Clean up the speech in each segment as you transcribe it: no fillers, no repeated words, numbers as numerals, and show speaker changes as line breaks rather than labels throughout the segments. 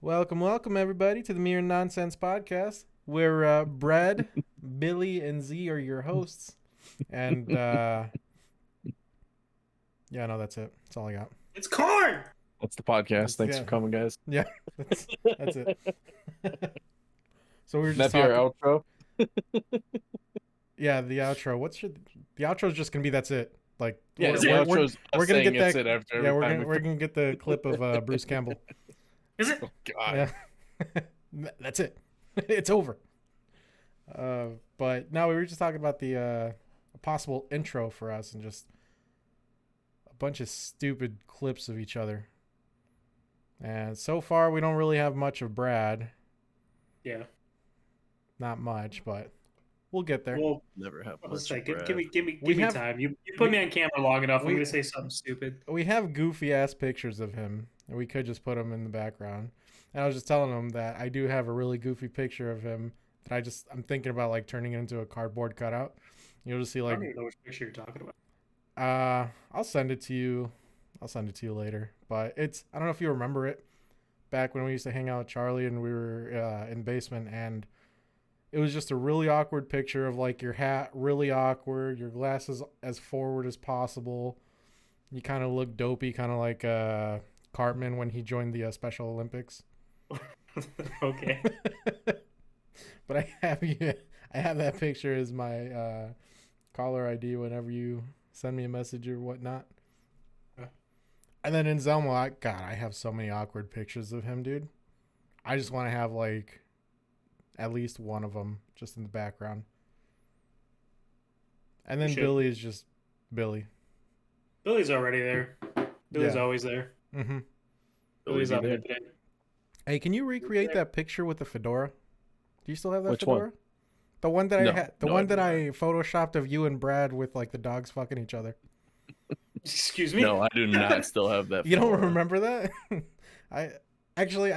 Welcome, everybody, to the Mere Nonsense Podcast, where Brad, Billy, and Z are your hosts. And yeah, no, that's it. That's all I got.
It's corn.
That's the podcast. Thanks
Yeah.
for coming, guys.
Yeah, that's it. So we were just
That be our
talking.
outro.
Yeah, the outro. The outro is just gonna be that's it. Like
Yeah,
we're,
the
we're,
outro's
we're
us
gonna
saying
get
it's
that.
it after
Yeah,
every
we're
time
gonna we're gonna get the clip of Bruce Campbell.
Is it?
Oh God.
Yeah, that's it. It's over. But no, we were just talking about the a possible intro for us and just a bunch of stupid clips of each other. And so far, we don't really have much of Brad.
Yeah.
Not much, but we'll get there.
Well,
Never have
let's
much.
say, give
Brad.
me
We have-
time. You put me on camera long enough. I'm
we-
gonna say something stupid.
We have goofy ass pictures of him, and we could just put him in the background. And I was just telling him that I do have a really goofy picture of him that I'm thinking about like turning it into a cardboard cutout. You'll just see
I
like
don't even know which picture you're talking about.
I'll send it to you. I'll send it to you later. But I don't know if you remember it. Back when we used to hang out with Charlie and we were in the basement, and it was just a really awkward picture of like your hat really awkward, your glasses as forward as possible. You kind of look dopey, kind of like Cartman when he joined the Special Olympics.
Okay.
But I have that picture as my caller ID whenever you send me a message or whatnot. And then in Zelma, I have so many awkward pictures of him, dude. I just want to have like at least one of them just in the background. And then Billy is just Billy.
Billy's already there. Billy's always there.
Mm-hmm.
Billy's up there today.
Hey, can you recreate that picture with the fedora? Do you still have that
Which
fedora?
one?
The one that I had,
I
photoshopped of you and Brad with like the dogs fucking each other.
Excuse me.
No, I do not still have that.
You don't
photo.
remember that? I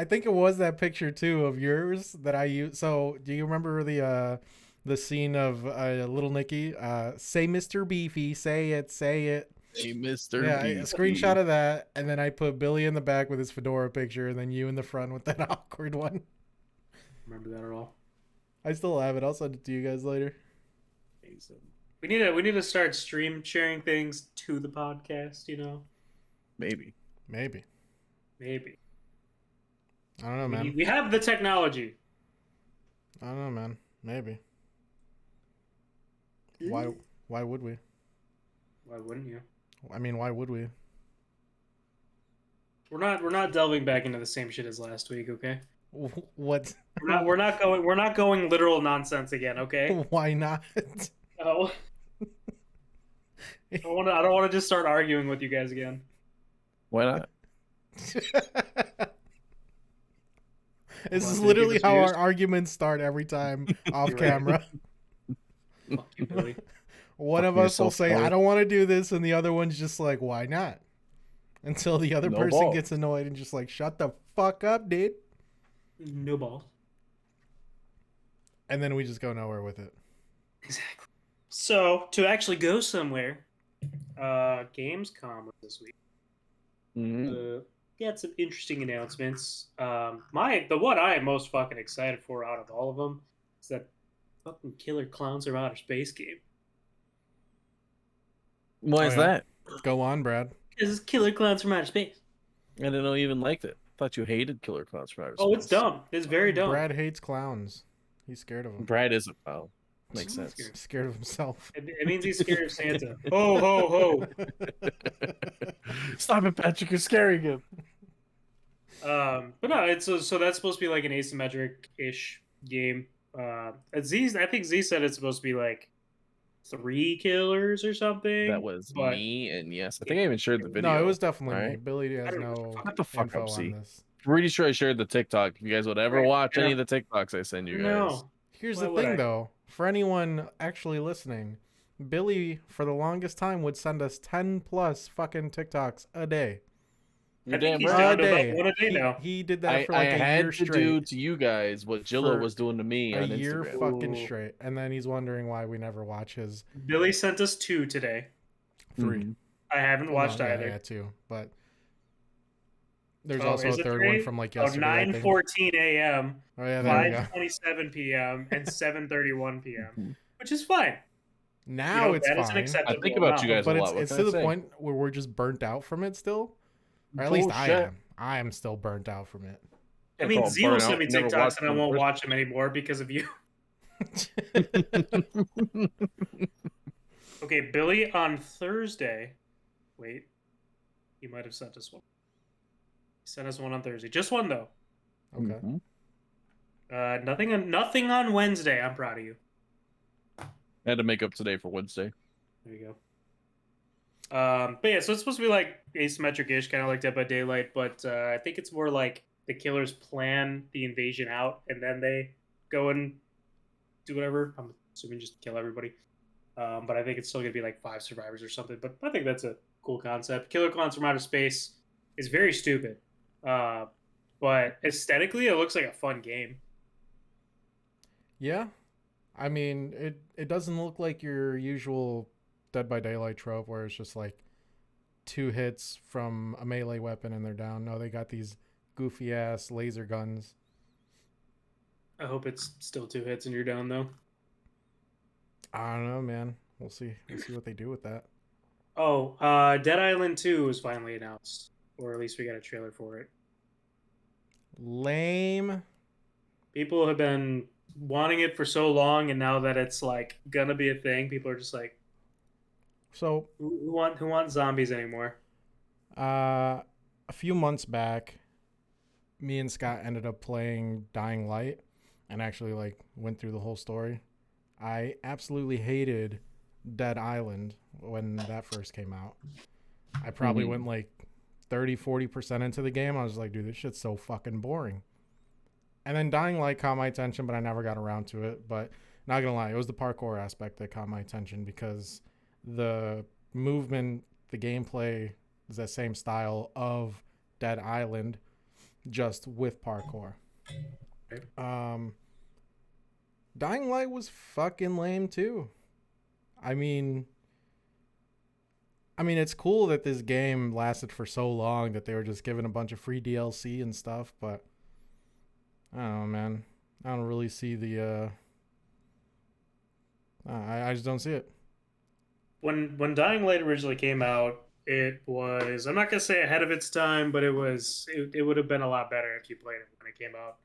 think it was that picture too of yours that I used. So do you remember the scene of Little Nicky? Say Mr. Beefy, say it.
Hey, Mr.
Yeah, a
Beefy.
screenshot of that, and then I put Billy in the back with his fedora picture, and then you in the front with that awkward one.
Remember that at all?
I still have it. I'll send it to you guys later.
We need to start stream sharing things to the podcast. You know.
Maybe.
Maybe. I don't know,
We,
man.
we have the technology.
I don't know, man. Maybe. Why would we?
Why wouldn't you?
I mean, why would we?
We're not delving back into the same shit as last week, okay?
What?
We're not going literal nonsense again, okay?
Why not?
No. I don't want to just start arguing with you guys again.
Why not?
This is
Well,
literally how
confused.
our arguments start every time off
You're right.
camera.
Fuck you, Billy.
One of
Fucking
us will
yourself,
say,
Billy.
I don't want to do this, and the other one's just like, why not? Until the other
No
person
balls.
gets annoyed and just like, shut the fuck up, dude.
No balls.
And then we just go nowhere with it.
Exactly. So to actually go somewhere, Gamescom was this week.
Mhm.
Got some interesting announcements. The one I am most fucking excited for out of all of them is that fucking Killer Clowns of Outer Space game.
Why
Oh,
is
yeah?
that?
Go on, Brad.
This is Killer Clowns from Outer Space.
I didn't know you even liked it. Thought you hated Killer Clowns from Outer
Oh, it's
Space.
dumb. It's very dumb.
Brad hates clowns. He's scared of them.
Brad is a foul. Makes sense.
Scared.
Scared of himself.
It means he's scared of Santa. Ho ho ho.
Stop it, Patrick. You're scaring him.
But no, it's so that's supposed to be like an asymmetric-ish game. I think Z said it's supposed to be like 3 killers or something.
That was
but
me, and yes, I think I even shared the video.
No, it was definitely me.
Alright.
Billy
I
has
don't know.
no
Shut the fuck
info
up,
on
Z.
this.
Pretty sure I shared the TikTok. If you guys would ever
Right,
watch any
yeah.
of the TikToks I send you guys.
No.
Here's
Why
the
would
thing,
I?
though. For anyone actually listening, Billy, for the longest time, would send us 10 plus fucking TikToks a day.
You're
I think
damn
he's
right.
down
A
to
day.
about one a day now.
He did that for
I
like a
had
year
to
straight.
do to you guys what Jilla
For
was doing to me
A
on
year
Instagram.
fucking
Ooh.
straight. And then he's wondering why we never watch his
Billy sent us 2 today.
3.
Mhm.
I haven't watched
Well,
either.
Yeah, 2. But There's
Oh,
also a
is it
third one
3?
from like
Oh,
yesterday, I think.
9:14 a.m.,
Oh yeah, there we go.
5:27 p.m., and 7:31 p.m.,
Mhm.
which is fine.
Now it's
That is an
fine,
I think
acceptable
about you
amount.
guys a
but
lot. What
it's
can
to
I
the
say?
point where we're just burnt out from it still, or at least I
Bullshit.
am. I am still burnt out from it.
I mean,
Call it
Z will send
burnout.
me
Never
TikToks,
watched
and I
it in
won't
person.
watch them anymore because of you. Okay, Billy on Thursday. Wait, he might have sent us one. He sent us one on Thursday. Just one though.
Okay.
Mhm.
Nothing on Wednesday. I'm proud of you.
I had to make up today for Wednesday.
There you go. But yeah, so it's supposed to be like asymmetric-ish, kind of like Dead by Daylight, but I think it's more like the killers plan the invasion out and then they go and do whatever. I'm assuming just kill everybody. But I think it's still gonna be like 5 survivors or something. But I think that's a cool concept. Killer clowns from outer space is very stupid, but aesthetically, it looks like a fun game.
Yeah, I mean it doesn't look like your usual Dead by Daylight trope where it's just like 2 hits from a melee weapon and they're down. No, they got these goofy ass laser guns.
I hope it's still 2 hits and you're down though.
I don't know, man. We'll see. We'll see what they do with that.
Oh, Dead Island 2 was finally announced, or at least we got a trailer for it.
Lame.
People have been wanting it for so long, and now that it's like gonna be a thing, people are just like,
So,
who want zombies anymore?
a few months back, me and Scott ended up playing Dying Light and actually like went through the whole story. I absolutely hated Dead Island when that first came out. I probably went like 30-40% into the game. I was like, dude, this shit's so fucking boring. And then Dying Light caught my attention, but I never got around to it. But not gonna lie, it was the parkour aspect that caught my attention because the movement, the gameplay is that same style of Dead Island, just with parkour. Dying Light was fucking lame too. I mean, it's cool that this game lasted for so long that they were just giving a bunch of free DLC and stuff, but I don't know, man. I don't really see the. I just don't see it.
When Dying Light originally came out, it was, I'm not gonna say ahead of its time, but it would have been a lot better if you played it when it came out.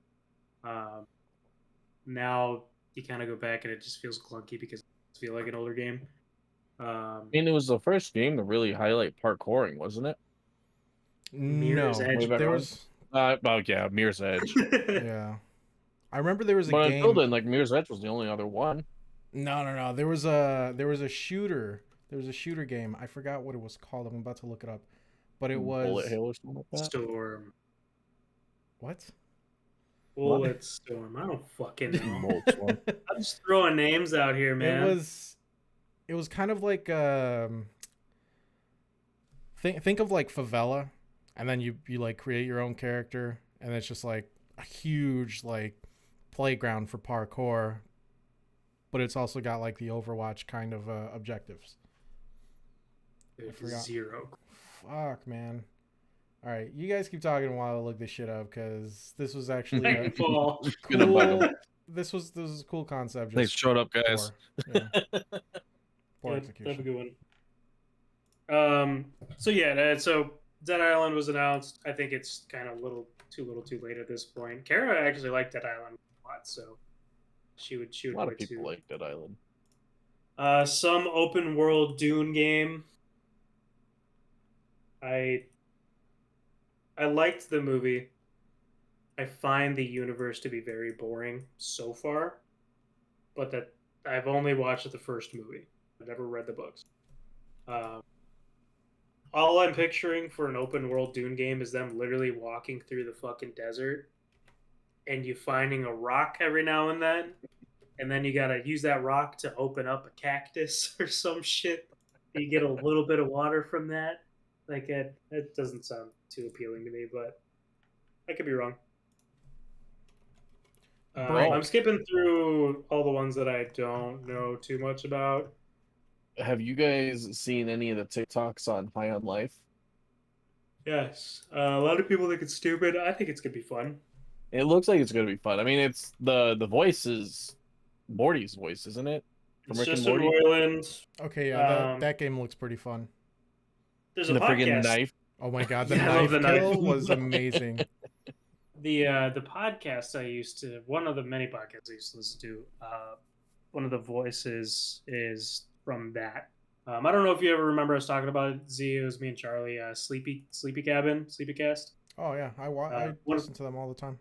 Now you kind of go back and it just feels clunky because it feels like an older game.
I mean, it was the first game to really highlight parkouring, wasn't it?
Mirror's
No,
Edge.
there was.
Oh yeah, Mirror's Edge.
Yeah, I remember there was a
But until
game.
then, like Mirror's Edge was the only other one.
No. There was a shooter. There was a shooter game. I forgot what it was called. I'm about to look it up, but it was
Bullet Hell or something like that.
Storm.
What?
Bullet Storm. I don't fucking know.
Bullet Storm.
I'm just throwing names out here, man.
It was kind of like think of like Favela, and then you like create your own character, and it's just like a huge like playground for parkour, but it's also got like the Overwatch kind of objectives. I forgot.
0.
Fuck, man. All right, you guys keep talking while I look this shit up because this was actually
Nightfall.
cool. This was a cool concept.
Thanks, showed up, guys.
Poor
That'd
execution.
be a good one. So yeah, so Dead Island was announced. I think it's kind of too late at this point. Kara actually liked Dead Island a lot, so she would
A lot
play
of people
too.
like Dead Island.
Some open world Dune game. I liked the movie. I find the universe to be very boring so far, but that I've only watched the first movie. I've never read the books. All I'm picturing for an open world Dune game is them literally walking through the fucking desert and you finding a rock every now and then you gotta use that rock to open up a cactus or some shit. You get a little bit of water from that. Like it doesn't sound too appealing to me, but I could be wrong. I'm skipping through all the ones that I don't know too much about.
Have you guys seen any of the TikToks on High on Life?
Yes. A lot of people think it's stupid. I think it's gonna be fun.
It looks like it's gonna be fun. I mean, it's the voice is Morty's voice, isn't it? From
It's
Rick and
Justin
Morty.
Roiland.
Okay, yeah, that
Um,
that game looks pretty fun.
there's a
And the friggin'
podcast.
knife.
Oh my god, the
Yeah, I love the
knife
knife.
kill was amazing.
The podcast I used to, one of the many podcasts I used to listen to, one of the voices is from that. I don't know if you ever remember us talking about it, Z. It was me and Charlie. Sleepy Cabin, Sleepy Cast.
Oh yeah, I
One
listen to them all the time.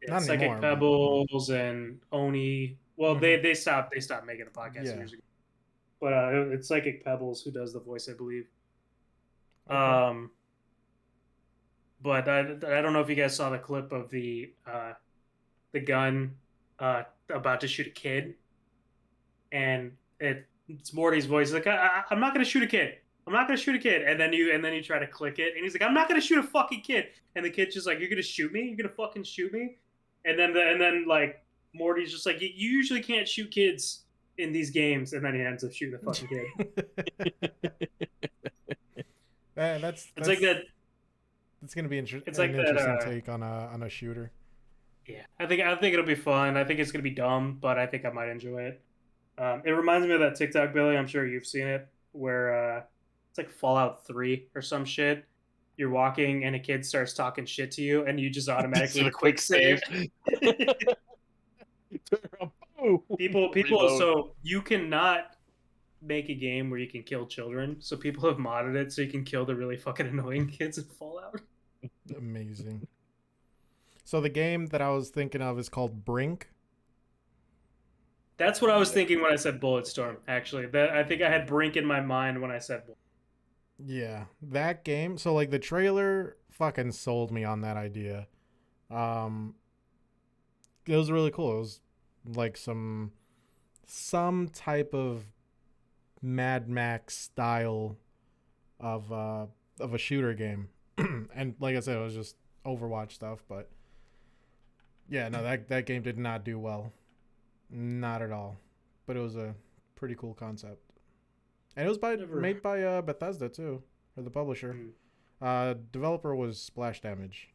Yeah,
Not
Psychic
anymore, but
Pebbles and Oni. Well,
Mhm.
they stopped making the podcast
Yeah.
years ago. But it's Psychic Pebbles who does the voice, I believe.
Okay.
Um, but I don't know if you guys saw the clip of the gun about to shoot a kid, and it's Morty's voice. He's like, I'm not gonna shoot a kid. I'm not gonna shoot a kid. And then you try to click it, and he's like, I'm not gonna shoot a fucking kid. And the kid's just like, you're gonna shoot me? You're gonna fucking shoot me? And then like Morty's just like, you usually can't shoot kids in these games, and then he ends up shooting the fucking kid.
That's
It's like that.
that's gonna be
It's
an
like that.
interesting take on a shooter.
Yeah, I think it'll be fun. I think it's gonna be dumb, but I think I might enjoy it. It reminds me of that TikTok, Billy. I'm sure you've seen it, where it's like Fallout 3 or some shit. You're walking and a kid starts talking shit to you, and you just automatically
a
quick save. People.
Reload.
So you cannot make a game where you can kill children. So people have modded it so you can kill the really fucking annoying kids in Fallout.
Amazing. So the game that I was thinking of is called Brink.
That's what I was thinking when I said Bulletstorm. Actually, that I think I had Brink in my mind when I said.
Yeah, that game. So like the trailer fucking sold me on that idea. Um, it was really cool. It was like some type of Mad Max style of a shooter game. And like I said, it was just Overwatch stuff, but yeah, no, that game did not do well. Not at all. But it was a pretty cool concept. And it was
Never.
made by Bethesda too, or the publisher. Developer was Splash Damage,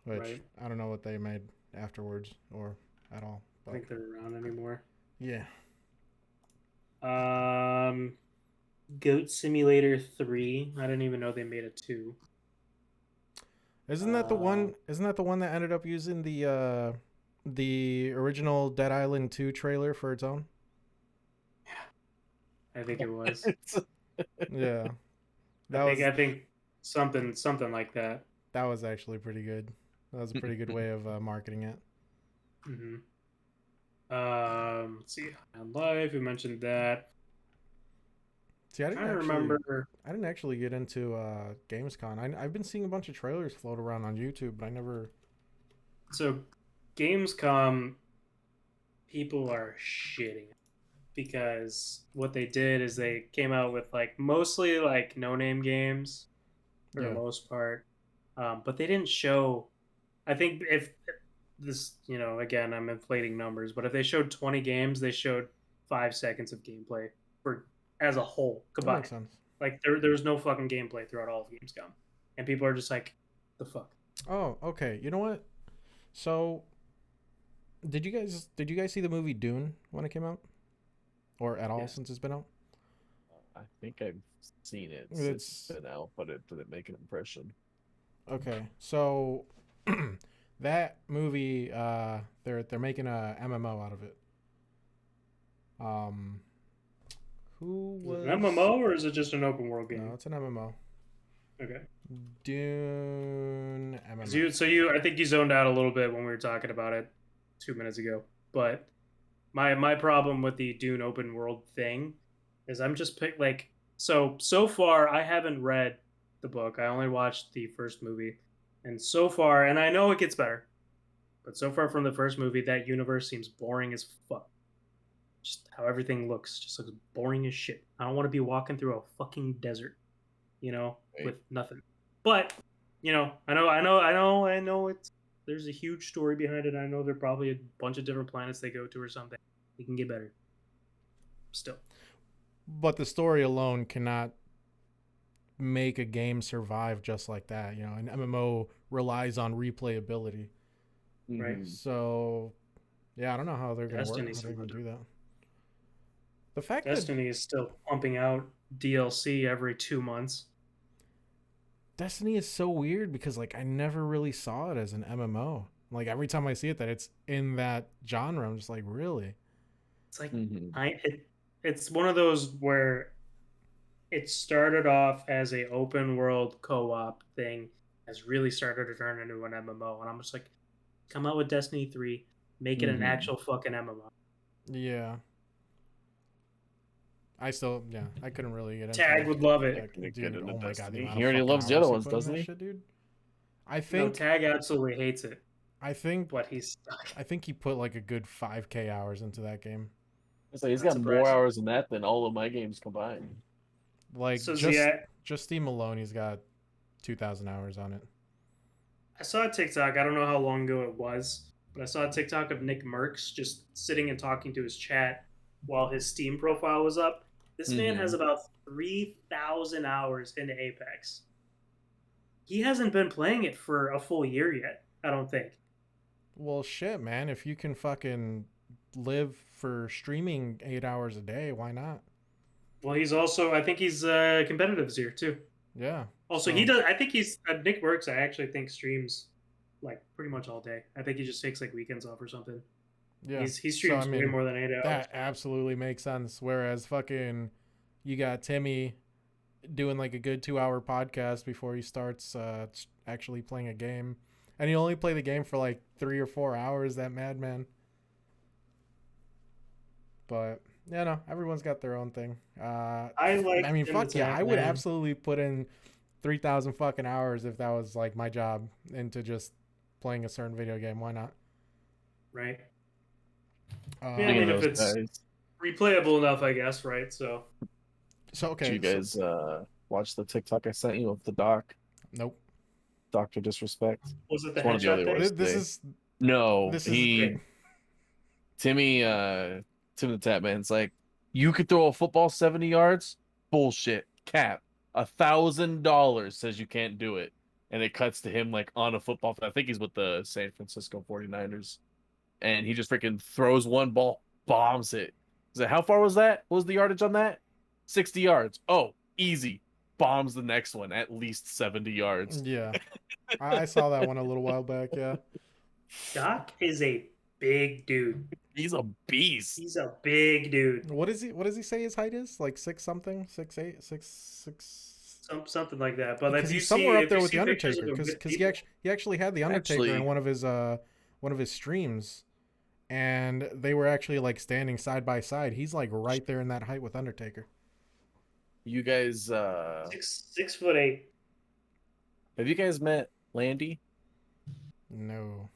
which
Right.
I don't know what they made afterwards or at all.
I
But
think they're around anymore.
yeah.
Um, Goat Simulator 3. I didn't even know they made a 2.
Isn't that the one? Isn't that the one that ended up using the original Dead Island 2 trailer for its own?
I think it was.
Yeah,
I think something like that.
that was actually pretty good. That was a pretty good way of marketing it.
Hmm. Let's see. On live, we mentioned that.
See,
I remember.
I didn't actually get into Gamescom. I've been seeing a bunch of trailers float around on YouTube, but I never.
So, Gamescom, people are shitting because what they did is they came out with like mostly like no-name games for the
Yeah.
most part, but they didn't show. I think if this, again, I'm inflating numbers, but if they showed 20 games, they showed 5 seconds of gameplay for as a whole
That
combined.
makes sense.
Like there was no fucking gameplay throughout all of Gamescom, and people are just like, the fuck.
Oh, okay. You know what? So, did you guys see the movie Dune when it came out, or at all
Yeah.
since it's been out?
I think I've seen it
It's-
since it's been out, but it didn't make an impression.
Okay, so that movie, they're making a MMO out of it. Who
Is
was
it an MMO or is it just an open world game?
No, it's an MMO.
Okay.
Dune MMO.
I think you zoned out a little bit when we were talking about it 2 minutes ago. But my problem with the Dune open world thing is I'm just so far I haven't read the book. I only watched the first movie, and so far, and I know it gets better, but so far from the first movie, that universe seems boring as fuck. Just how everything just looks boring as shit. I don't want to be walking through a fucking desert,
Right.
with nothing. But I know it's there's a huge story behind it. I know there are probably a bunch of different planets they go to or something. It can get better. Still,
But the story alone cannot make a game survive just like that. You know, an MMO relies on replayability.
Right.
Mhm.
So, yeah, I don't know how they're gonna work. How
Destiny's
they're gonna
another.
do that. The fact that
Destiny is still pumping out DLC every 2 months.
Destiny is so weird because like I never really saw it as an MMO. Like every time I see it, that it's in that genre, I'm just like, really?
It's like
Mhm.
it's one of those where it started off as a open world co-op thing, has really started to turn into an MMO, and I'm just like, come out with Destiny 3, make it an
Mhm.
actual fucking MMO.
Yeah. I couldn't really get into
Tag
it.
would love
Yeah,
it.
Get
dude.
into
Oh my god, the
Destiny.
amount
He
of
already
fucking
loves the other
hours he
ones,
put in
doesn't
that
he?
shit, dude. I
No,
think
Tag absolutely hates it,
I think
but he's stuck.
I think he put like a good 5K hours into that game.
It's like he's
Not
got more
surprising.
hours than that than all of my games combined.
Like
So
just
yeah,
Steve Malone, he's got 2,000 hours on it.
I saw a TikTok. I don't know how long ago it was, but I saw a TikTok of Nick Merckx just sitting and talking to his chat while his Steam profile was up. This man has
Mhm.
about 3,000 hours into Apex. He hasn't been playing it for a full year yet, I don't think.
Well, shit, man. If you can fucking live for streaming 8 hours a day, why not?
Well, he's also, I think he's competitive this year too.
Yeah.
Also, he
So
does, I think he's, Nick Merckx, I actually think streams like pretty much all day. I think he just takes like weekends off or something.
yeah.
He
So I
streams way
mean,
more than 8 hours.
that absolutely makes sense. Whereas fucking, you got Timmy doing like a good 2 hour podcast before he starts actually playing a game, and he only play the game for like 3 or 4 hours. That madman. But yeah, no, everyone's got their own thing.
I like
I mean,
Tim the
fuck yeah,
Tap
I would
Man.
absolutely put in 3,000 fucking hours if that was like my job into just playing a certain video game. Why not?
Right. Yeah, I
Speaking
mean,
of
Um,
if
those
it's
guys,
replayable enough, I guess, right? So,
so
did
okay,
you
so
guys watch the TikTok I sent you of the doc,
nope.
Doctor Disrespect?
was it the
It's one of the
headshot
early
thing?
ones
This
today.
is
No,
this is
Okay.
Timmy, Tim the Tap Man's like, you could throw a football 70 yards? Bullshit. Cap. $1,000 says you can't do it. And it cuts to him like on a football. I think he's with the San Francisco 49ers. And he just freaking throws one ball, bombs it. He's like, how far was that? What was the yardage on that? 60 yards. Oh, easy. Bombs the next one, at least 70 yards.
yeah. I saw that one a little while back. Yeah.
Doc is a big dude.
He's a beast.
He's a big dude.
What is he? What does he say his height is? Like 6 something, 6'8", 6'6".
Something like that. But
Because he's somewhere up
if you
there with
see
the
pictures of
Undertaker.
him
Because
with
because
people,
he actually had the Undertaker in
Actually,
one of his streams, and they were actually like standing side by side. He's like right there in that height with Undertaker.
you guys,
6'8".
have you guys met Landy?
No,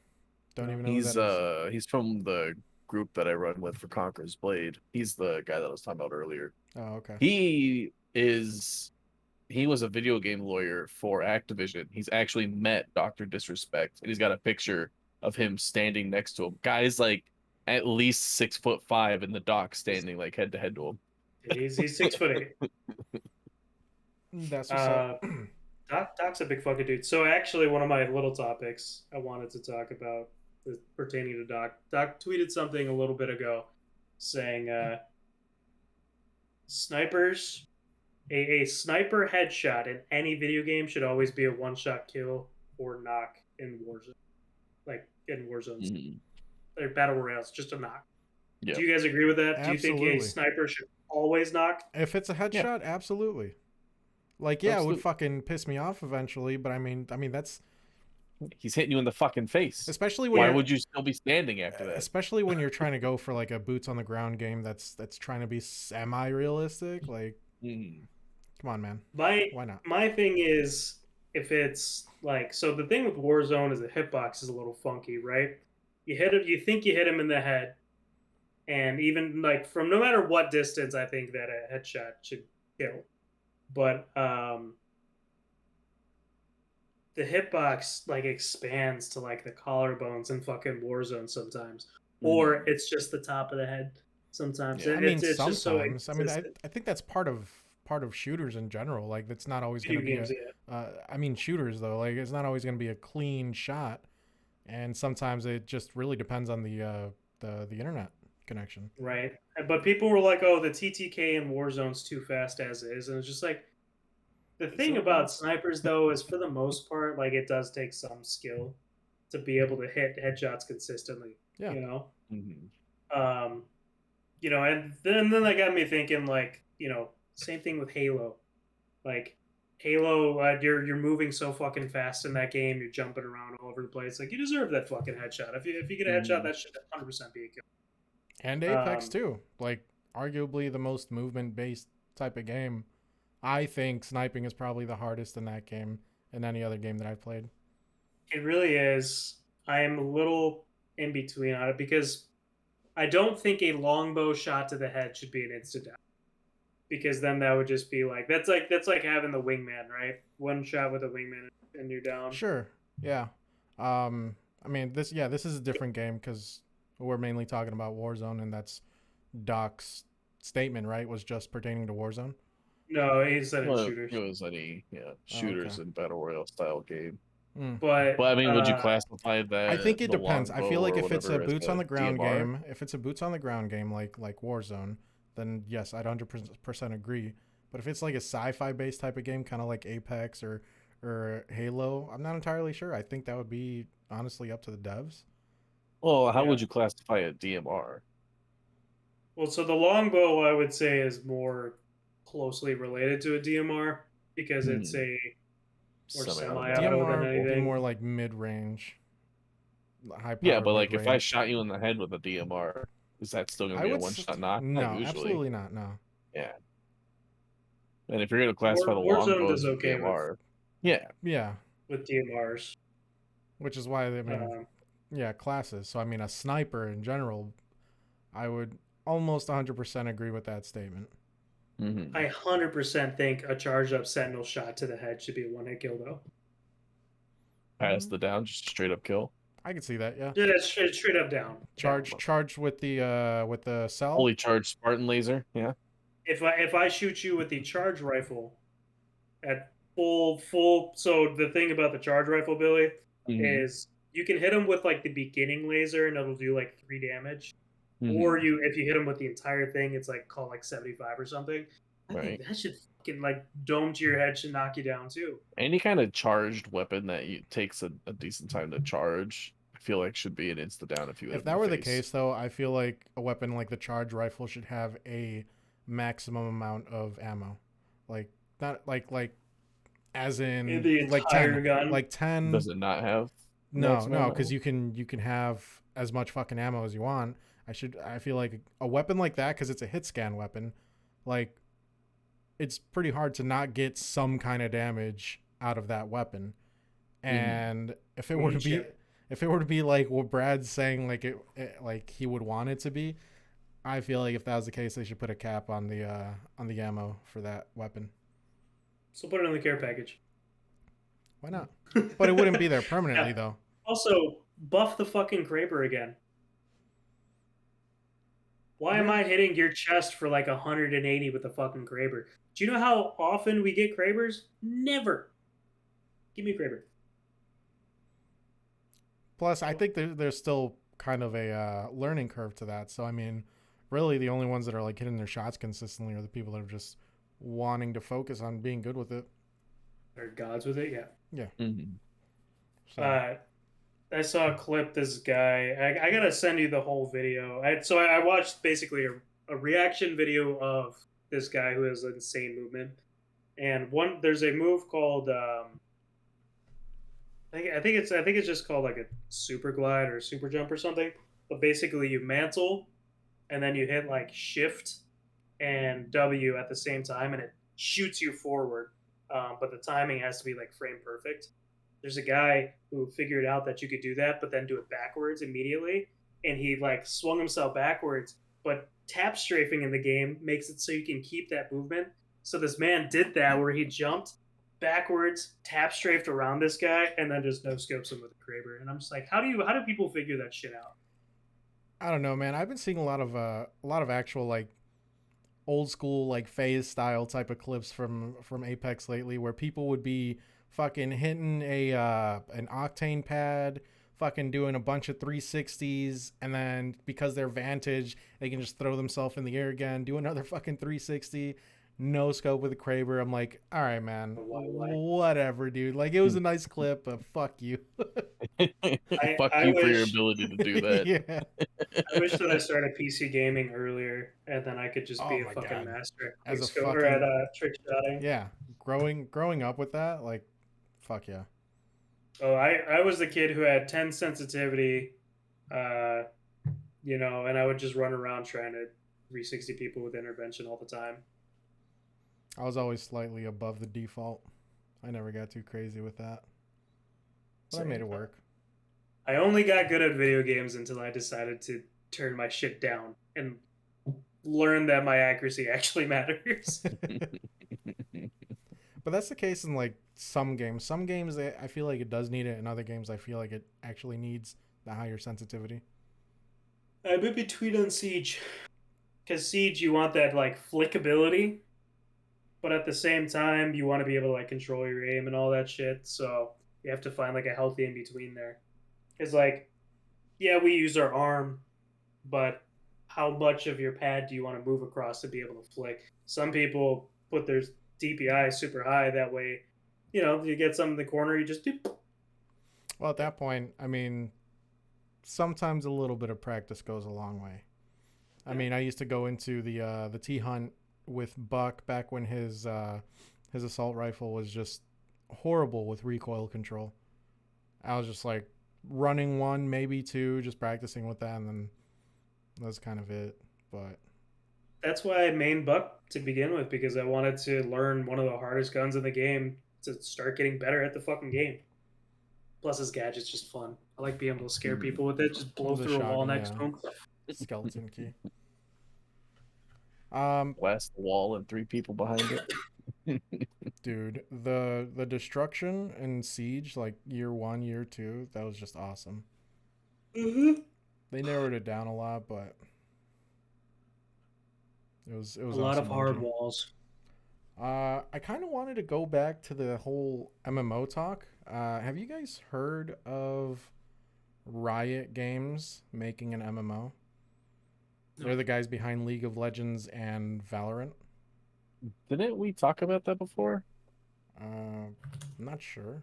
don't
No.
even know who that is.
He's from the group that I run with for Conqueror's Blade. He's the guy that I was talking about earlier.
Oh, okay.
He was a video game lawyer for Activision. He's actually met Dr. Disrespect, and he's got a picture of him standing next to him. Guy's like at least 6'5" in the dock, standing like head to head to him.
He's 6'8".
That's what's up.
Doc's a big fucking dude. So actually, one of my little topics I wanted to talk about pertaining to Doc. Doc tweeted something a little bit ago, saying snipers, a sniper headshot in any video game should always be a one-shot kill or knock in Warzone, like in Warzones.
Mhm.
They're battle royales, just a knock.
Yeah.
Do you guys agree with that? Do you think
Absolutely.
a sniper should always knock?
If it's a headshot, absolutely. Like, yeah, it would
Absolutely.
fucking piss me off eventually, but I mean that's
He's hitting you in the fucking face.
especially when
Why
you're
would you still be standing after that?
especially when you're trying to go for like a boots on the ground game that's trying to be semi realistic. Like,
Mhm.
come on, man,
My
why not?
my thing is if it's like so the thing with Warzone is the hitbox is a little funky, right? You hit him, you think you hit him in the head, and even like from no matter what distance, I think that a headshot should kill. But the hitbox like expands to like the collarbones in fucking Warzone sometimes, or it's just the top of the head sometimes.
Yeah.
I mean,
It's just so
sometimes. I mean,
inconsistent.
I think that's part of part of shooters in general. Like it's not always going
Video
to be
games,
a.
yeah.
I mean shooters though. Like it's not always going to be a clean shot, and sometimes it just really depends on the internet connection.
Right. But people were like, "Oh, the TTK in Warzone's too fast as is," and it's just like the thing about snipers though is for the most part, like it does take some skill to be able to hit headshots consistently.
Yeah.
You know.
Mm-hmm.
And then that got me thinking, like, same thing with Halo. Like, Halo, you're moving so fucking fast in that game. You're jumping around all over the place. Like, you deserve that fucking headshot. If you get a headshot, that should 100% be a kill.
And Apex too. Like arguably the most movement based type of game. I think sniping is probably the hardest in that game and any other game that I've played.
It really is. I am a little in between on it because I don't think a longbow shot to the head should be an instant down. Because then that would just be like that's like having the wingman, right? One shot with a wingman and you're down.
Sure. Yeah. I mean this is a different game because we're mainly talking about Warzone, and that's Doc's statement, right? Was just pertaining to Warzone.
No, he said in shooters.
It was any shooters and battle royale style game.
But
I mean, would you classify that?
I think it depends. I feel like if it's a boots on the ground
DMR?
game, like Warzone, then yes, I'd 100% agree. But if it's like a sci-fi based type of game, kind of like Apex or Halo, I'm not entirely sure. I think that would be honestly up to the devs.
Well, how would you classify a DMR?
Well, so the longbow I would say is more closely related to a DMR because it's a more semi-auto
DMR
than anything.
would be more like mid-range, high power.
Yeah, but like if I
mid-range.
shot you in the head with a DMR, is that still going to be a one-shot knock?
No,
Not usually.
absolutely not. No.
Yeah. And if you're going to classify the
Warzone
longbow
is
as a
okay
DMR, yeah,
with DMRs.
Which is why I mean, classes. So I mean, a sniper in general, I would almost 100% agree with that statement.
Mm-hmm.
I 100% think a charged up sentinel shot to the head should be a one-hit kill though.
Pass the down, just a straight up kill.
I could see that. Yeah.
Yeah, that's straight up down.
Charge with the cell.
Fully charged Spartan laser. Yeah.
If I shoot you with the charge rifle at full, so the thing about the charge rifle, Billy, is you can hit them with like the beginning laser and it'll do like 3 damage. Or if you hit them with the entire thing, it's like call like 75 or something. I think that should fucking like dome to your head should knock you down too.
Any kind of charged weapon that takes a decent time to charge, I feel like should be an insta down if you.
If that were the case, though, I feel like a weapon like the charge rifle should have a maximum amount of ammo, like not like as in
the
like
entire
10,
gun.
like 10.
Does it not have?
No, because you can have as much fucking ammo as you want. I feel like a weapon like that, because it's a hit scan weapon, like it's pretty hard to not get some kind of damage out of that weapon. And if it were to be like what Brad's saying, like it like he would want it to be, I feel like if that was the case, they should put a cap on the ammo for that weapon.
So put it in the care package.
Why not? But it wouldn't be there permanently though.
Also, buff the fucking Kraber again. Why am I hitting your chest for like 180 with the fucking Kraber? Do you know how often we get Krabers? Never. Give me a Kraber.
Plus, I think there's still kind of a learning curve to that. So, I mean, really the only ones that are like hitting their shots consistently are the people that are just wanting to focus on being good with it.
They're gods with it, yeah.
Yeah.
Mm-hmm.
So. I saw a clip. This guy, I gotta send you the whole video. I watched basically a reaction video of this guy who has insane movement, and there's a move called I think it's just called like a super glide or super jump or something. But basically, you mantle, and then you hit like shift and W at the same time, and it shoots you forward. But the timing has to be like frame perfect. There's a guy who figured out that you could do that, but then do it backwards immediately. And he like swung himself backwards, but tap strafing in the game makes it so you can keep that movement. So this man did that where he jumped backwards, tap strafed around this guy, and then just no scopes him with a Kraber. And I'm just like, how do people figure that shit out?
I don't know, man. I've been seeing a lot of actual like old school like phase style type of clips from Apex lately, where people would be fucking hitting a an octane pad, fucking doing a bunch of 360s, and then because they're vantage, they can just throw themselves in the air again, do another fucking 360, no scope with a Kraber. I'm like, all right, man,
Why?
whatever, dude. Like, it was a nice clip, but fuck you.
Fuck
I
you for your
wish
ability to do that.
Yeah.
I wish that I started PC gaming earlier, and then I could just
Oh
be a
my
fucking
god.
master at
As a
quickscope or at
fucking
trick shotting.
yeah, growing up with that, like, fuck yeah.
Oh, I was the kid who had 10 sensitivity, uh, and I would just run around trying to 360 people with intervention all the time.
I was always slightly above the default. I never got too crazy with that, but I made it work.
I only got good at video games until I decided to turn my shit down and learn that my accuracy actually matters.
But that's the case in like some games. Some games I feel like it does need it, and other games I feel like it actually needs the higher sensitivity.
I'm in between on Siege. Because Siege, you want that like flickability, but at the same time, you want to be able to like control your aim and all that shit. So you have to find like a healthy in between there. Because like, yeah, we use our arm, but how much of your pad do you want to move across to be able to flick? Some people put their DPI super high. That way, you get some in the corner, you just do.
Well, at that point, I mean, sometimes a little bit of practice goes a long way. I mean, I used to go into the T hunt with Buck back when his assault rifle was just horrible with recoil control. I was just like running one, maybe two, just practicing with that, and then that's kind of it. But
that's why I main Buck to begin with, because I wanted to learn one of the hardest guns in the game to start getting better at the fucking game. Plus, his gadget's just fun. I like being able to scare people with it. Just blow through a wall next to him.
Skeleton key.
Blast the wall and 3 people behind it.
Dude, the destruction in Siege, like year 1, year 2, that was just awesome.
Mm-hmm.
They narrowed it down a lot, but it was
a
awesome
lot of hard
OG.
walls.
I kind of wanted to go back to the whole MMO talk. Have you guys heard of Riot Games making an MMO? No. They're the guys behind League of Legends and Valorant.
Didn't we talk about that before?
I'm not sure.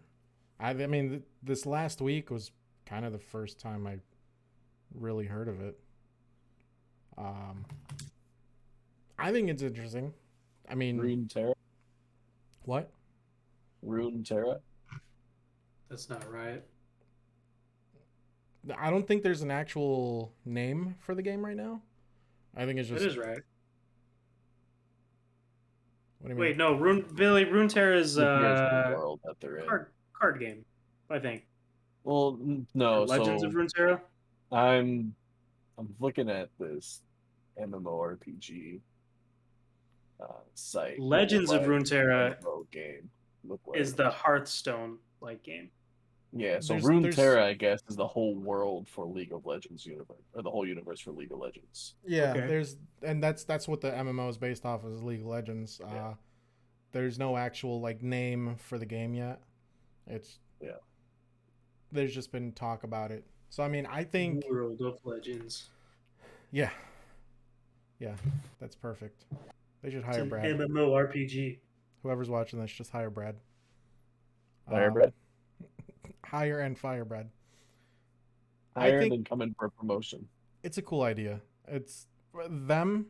I mean, this last week was kind of the first time I really heard of it. I think it's interesting. I mean,
Runeterra.
What?
Runeterra.
That's not right.
I don't think there's an actual name for the game right now. I think it's just.
It is right.
What do you
Wait,
mean?
no, Runeterra is
the world that they're in.
card game, I think.
Well, no.
Legends of Runeterra.
I'm looking at this MMO RPG site.
Legends of Runeterra
game
is the Hearthstone like game.
Yeah, so
There's-
Runeterra, I guess, is the whole world for League of Legends universe, or the whole universe for League of Legends.
Yeah,
Okay.
that's what the MMO is based off of, is League of Legends.
Yeah.
There's no actual like name for the game yet. It's
Yeah.
There's just been talk about it. So I mean, I think
World of Legends.
yeah, that's perfect. They should
It's
hire
an
Brad.
MMO RPG.
Whoever's watching this, just hire Brad.
Firebrand.
Hire and fire Brad.
Higher
I think
than coming for a promotion.
it's a cool idea. It's them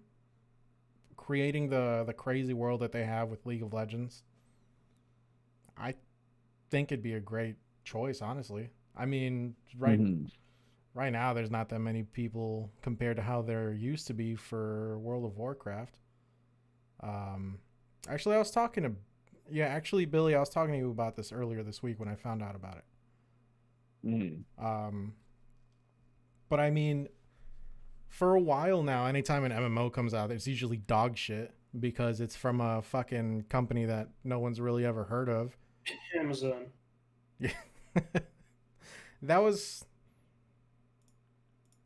creating the crazy world that they have with League of Legends. I think it'd be a great choice, honestly. I mean, right now there's not that many people compared to how there used to be for World of Warcraft. Actually, Billy, I was talking to you about this earlier this week when I found out about it. But I mean, for a while now, anytime an MMO comes out, it's usually dog shit because it's from a fucking company that no one's really ever heard of.
Amazon.
Yeah. That was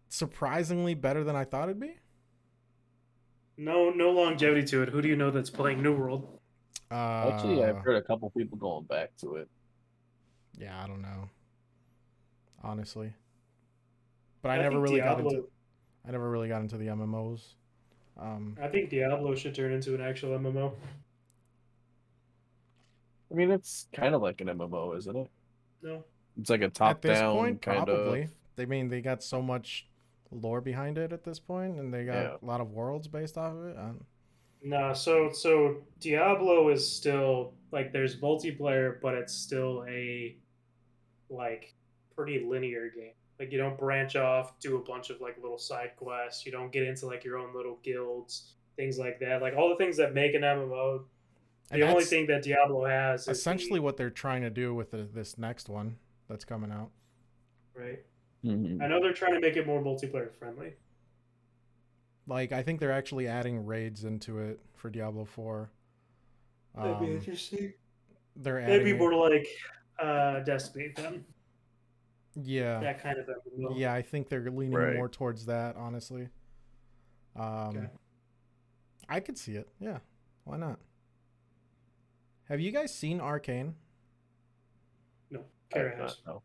surprisingly better than I thought it'd be.
No longevity to it. Who do you know that's playing New World?
Actually, I've
Uh,
heard a couple people going back to it.
yeah, I don't know, honestly. But I
I
never
think
really got into
Diablo.
I never really got into the MMOs. Um,
I think Diablo should turn into an actual MMO.
I mean, it's kind of like an MMO, isn't it?
No.
It's like a
at this
top-down
point,
kind of.
probably. They mean they got so much lore behind it at this point, and they got
Yeah.
a lot of worlds based off of it.
Nah, so Diablo is still like there's multiplayer, but it's still a like pretty linear game. Like you don't branch off, do a bunch of like little side quests. You don't get into like your own little guilds, things like that. Like all the things that make an MMO.
And
The only
that's
thing that Diablo has is
essentially
the
what they're trying to do with this next one that's coming out.
right.
Mhm.
I know they're trying to make it more multiplayer friendly.
Like I think they're actually adding raids into it for Diablo 4.
That'd be interesting.
They're
Maybe
adding it.
more like Destiny then.
Yeah.
That kind of MMO.
Yeah, I think they're leaning
Right.
more towards that, honestly.
Okay.
I could see it. Yeah. Why not? Have you guys seen Arcane?
No,
I
Kara
have
has.
not know.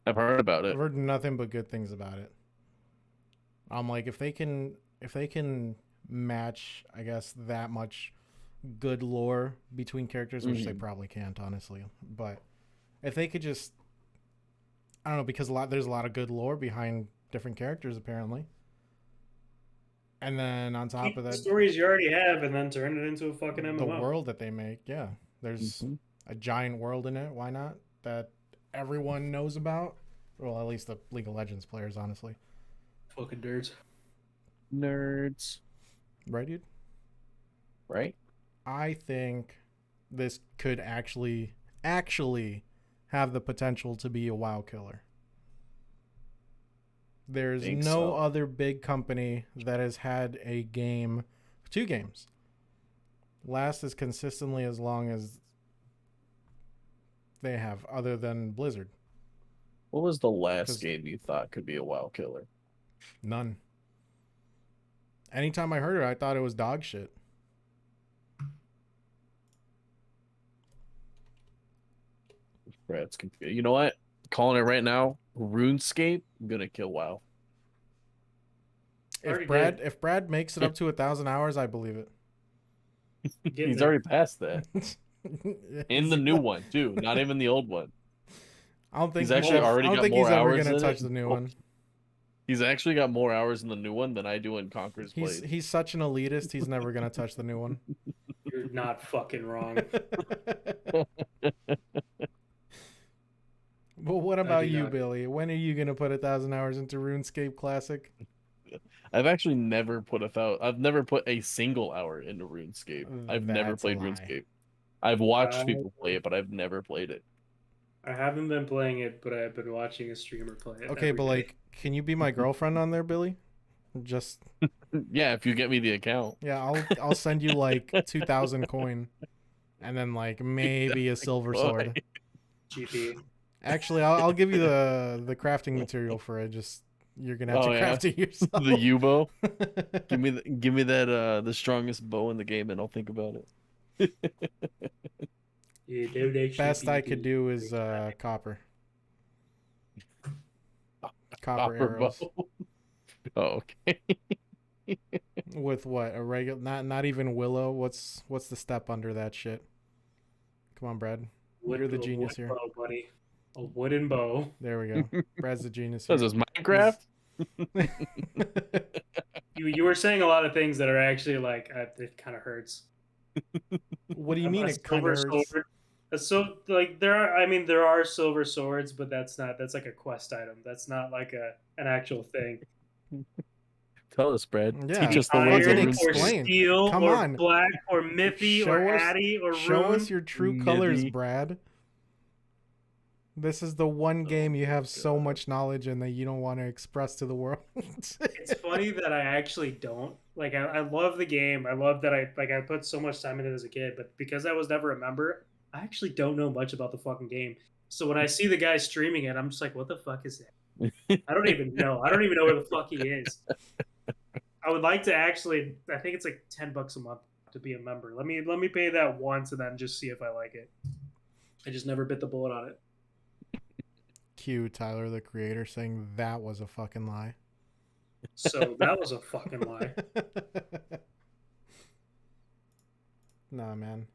I've heard about
I've
it.
heard nothing but good things about it. I'm like if they can match, I guess, that much good lore between characters, which they
Mhm.
probably can't, honestly. But if they could just I don't know, because there's a lot of good lore behind different characters apparently. And then on top of
Keep the
that,
stories you already have and then turn it into a fucking
the
MMO.
world that they make, yeah. There's
Mhm.
a giant world in it, why not? That everyone knows about. Well, at least the League of Legends players, honestly.
Fucking nerds.
Nerds,
Right, dude?
right?
I think this could actually have the potential to be a WoW killer. There's
Think
no
so.
other big company that has had a game, two games, last as consistently as long as they have, other than Blizzard.
What was the last
'Cause
game you thought could be a WoW killer?
none. Anytime I heard it, I thought it was dog shit.
Brad's confused. You know what? Calling it right now. RuneScape gonna kill WoW.
Already did.
If Brad makes it up to 1,000 hours, I believe it.
Getting
He's
there.
already past that. In
Is
the
he
new
what?
one too, not even the old one.
I don't think
He's actually
I
already
don't
got
think
more
he's ever
hours
gonna
in
touch
it.
the new one.
He's actually got more hours in the new one than I do in Conquer's
He's
Blade.
he's such an elitist. He's never gonna touch the new one.
You're not fucking wrong.
But what
I
about
do
you,
not.
Billy? When are you gonna put 1,000 hours into RuneScape Classic?
I've actually never put I've never put a single hour into RuneScape. I've never
That's a
played
lie.
RuneScape. I've watched
I,
people play it, but I've never played it.
I haven't been playing it, but I've been watching a streamer play it
Okay,
every
but
day.
like, can you be my girlfriend on there, Billy? Just
Yeah, if you get me the account.
yeah, I'll send you like 2,000 coin, and then like maybe a silver sword.
GP.
Actually, I'll give you the crafting material for it. Just you're gonna have to
Oh yeah,
craft it yourself.
the U-bow. Give me that the strongest bow in the game, and I'll think about it.
Yeah, that would actually
Best
be
I could
good.
do is copper. Copper
Copper bow.
arrows
Oh, okay.
with what a regular, not even willow. What's the step under that shit? Come on, Brad. You're the genius here.
Bow, buddy. A wooden bow.
There we go. Brad's the genius
What
here.
is this, Minecraft?
You were saying a lot of things that are actually like it kind of hurts.
What do you mean
A
it kind of
silver
hurts?
sword. So like there are silver swords, but that's like a quest item. That's not like an actual thing.
Tell us, Brad.
Yeah,
Teach us the ways of
fucking
Iron or
explain.
RuneScape.
steel
Come
or
on.
black or Miffy or
Show us-
Addy or
Show
Rune.
us your true colors,
Nibby.
Brad. This is the one game you have so
God.
much knowledge in that you don't want to express to the world.
It's funny that I actually don't. Like I love the game. I love that I put so much time into it as a kid, but because I was never a member, I actually don't know much about the fucking game. So when I see the guy streaming it, I'm just like, what the fuck is that? I don't even know. I don't even know where the fuck he is. I would like to actually. I think it's like $10 a month to be a member. Let me pay that once and then just see if I like it. I just never bit the bullet on it.
Cue Tyler, the creator, saying that was a fucking lie.
So that was a fucking lie.
Nah, man.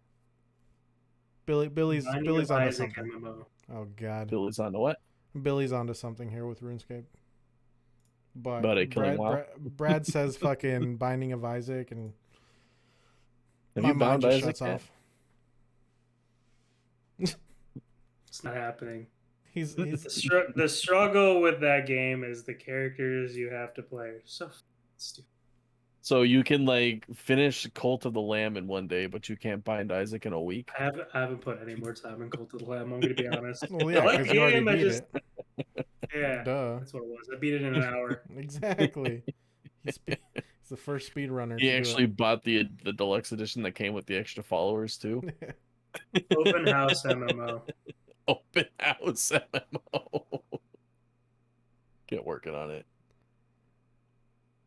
Billy's
Binding of
onto
Isaac
something.
MMO.
Oh god,
Billy's on to what?
Billy's onto something here with RuneScape. But
About it killing WoW?
Brad says fucking Binding of Isaac, and
Have
my
you
mind
bound
just
Isaac
shuts
yet?
off.
It's not happening.
He's
The struggle with that game is the characters you have to play are so stupid.
So you can like finish Cult of the Lamb in one day, but you can't bind Isaac in a week.
I haven't put any more time in Cult of the Lamb. I'm gonna be honest.
well,
I
yeah,
like
because
the
you already
game. I
beat
just
it.
yeah,
Duh.
that's what it was. I beat it in an hour.
Exactly. He's the first speedrunner
He
to
actually bought the deluxe edition that came with the extra followers too.
do it.
Open house MMO.
Open house MMO. Get working on it.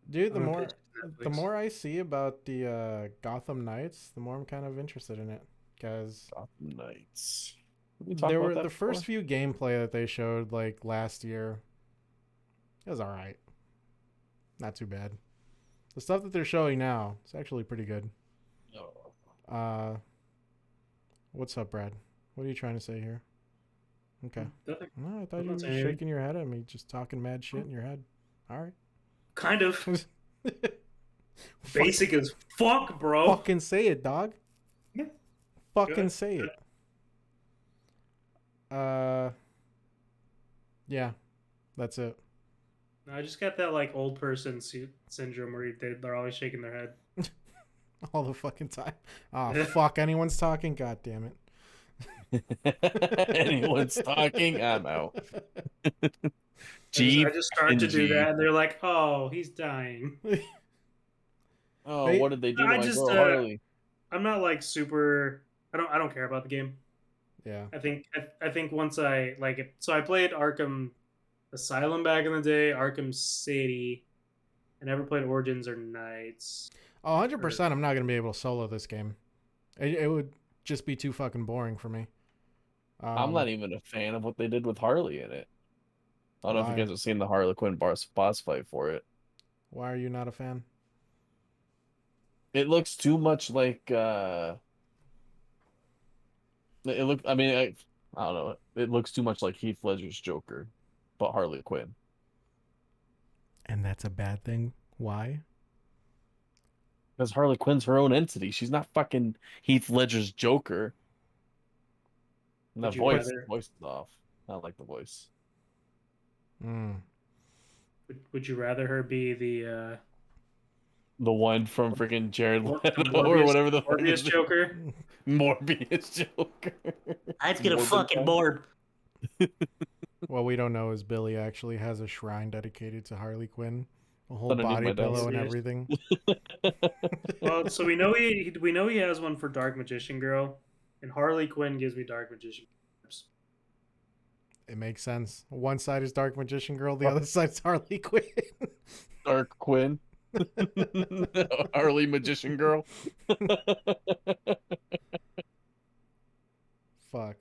Dude,
I'm gonna pitch
the
Netflix.
more I see about the Gotham Knights, the more I'm kind of interested in it. Because
Gotham Knights. Did we talk
there
about
were
that
the first
before?
few gameplay that they showed like last year. It was all right. Not too bad. The stuff that they're showing now, it's actually pretty good.
No.
What's up, Brad? What are you trying to say here? Okay.
Nothing.
No, I thought
I'm
you
not
were
saying anything.
shaking your head at me, just talking mad shit in your head. All right.
Kind of basic as fuck, bro.
Fucking say it, dog.
Yeah.
Fucking
Good.
say it. Yeah, that's it.
I just got that like old person syndrome where they're always shaking their head.
All the fucking time. Oh, fuck. Anyone's talking? God damn it.
Anyone's talking? I'm out.
I just start to do
G.
that, and they're like, "Oh, he's dying."
Oh, what did they do to
I
my
just,
girl Harley?
I'm not like super. I don't care about the game.
Yeah.
I think once I like it. So I played Arkham Asylum back in the day, Arkham City. I never played Origins or Knights.
100% I'm not going to be able to solo this game. It would just be too fucking boring for me.
I'm not even a fan of what they did with Harley in it. I don't know if you
Why?
guys have seen the Harley Quinn boss fight for it.
Why are you not a fan?
It looks too much like it look. I mean, I don't know. It looks too much like Heath Ledger's Joker, but Harley Quinn.
And that's a bad thing. Why?
Because Harley Quinn's her own entity. She's not fucking Heath Ledger's Joker. And
Would
that
you
voice,
rather-
voice is off. I don't like the voice.
Would you rather her be the
The one from freaking Jared
Mor-
Leto
the
or whatever the fuck
Morbius
is it?
Joker?
Morbius Joker.
I'd get a
Morbid
fucking
guy.
bored.
What we don't know is Billy actually has a shrine dedicated to Harley Quinn. A whole
Underneath
body
my desk.
pillow and
Yes.
everything.
Well, so we know he has one for Dark Magician Girl, and Harley Quinn gives me Dark Magician.
It makes sense. One side is Dark Magician Girl, the other side's Harley Quinn.
Dark Quinn. Harley Magician Girl.
Fuck.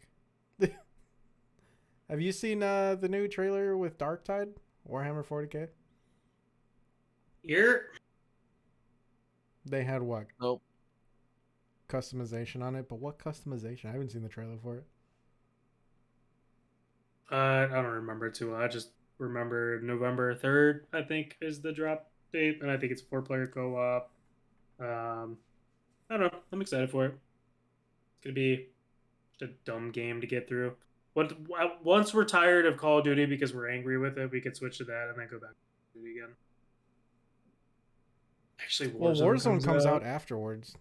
Have you seen the new trailer with Darktide? Warhammer 40k?
Here,
They had what?
Nope.
Customization on it, but what customization? I haven't seen the trailer for it.
I don't remember too well. I just remember November 3rd, I think, is the drop date, and I think it's 4-player co-op. I don't know. I'm excited for it. It's gonna be just a dumb game to get through. Once we're tired of Call of Duty because we're angry with it, we could switch to that and then go back to it again. Actually,
Warzone comes out afterwards.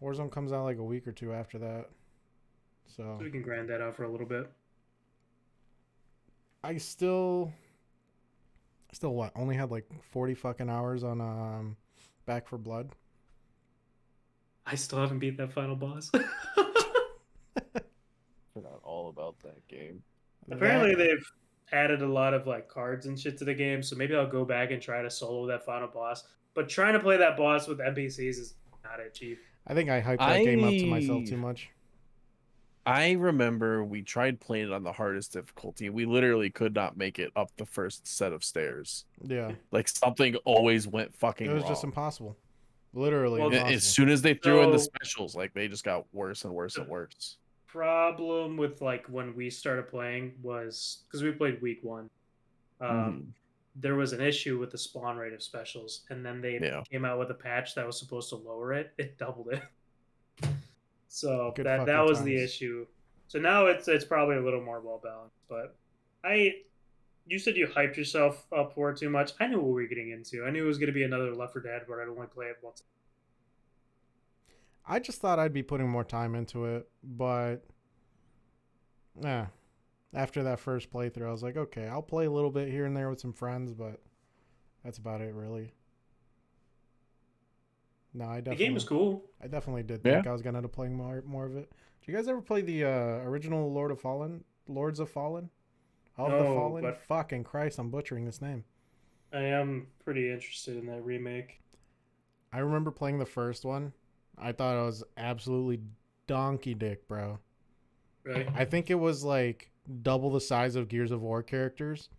Warzone comes out like a week or two after that. So
we can grind that out for a little bit.
I still what? Only had like 40 fucking hours on Back for Blood.
I still haven't beat that final boss.
Forgot all about that game.
Apparently,
That-
they've added a lot of like cards and shit to the game, so maybe I'll go back and try to solo that final boss. But trying to play that boss with NPCs is not it, Chief.
I think I hyped that game up to myself too much.
I remember we tried playing it on the hardest difficulty. We literally could not make it up the first set of stairs.
Yeah,
Like something always went
it
fucking
was
wrong.
just impossible. Literally
Well,
impossible.
As soon as they threw in the
So-
specials, like they just got worse and worse and worse.
Problem with like when we started playing was because we played week one.
Mhm.
There was an issue with the spawn rate of specials, and then they
Yeah.
came out with a patch that was supposed to lower it. It doubled it. So
Good
that
fucking
was the
times.
issue. So now it's probably a little more well balanced. But you said you hyped yourself up for it too much. I knew what we were getting into. I knew it was going to be another Left 4 Dead, but I'd only play it once.
I just thought I'd be putting more time into it, but yeah. After that first playthrough, I was like, okay, I'll play a little bit here and there with some friends, but that's about it, really. No,
The game was cool.
I definitely did
Yeah.
think I was gonna end up playing more of it. Did you guys ever play the original Lords of Fallen? Of the
No,
Fallen?
but-
Fucking Christ, I'm butchering this name.
I am pretty interested in that remake.
I remember playing the first one. I thought it was absolutely donkey dick, bro.
Right?
I think it was like double the size of Gears of War characters.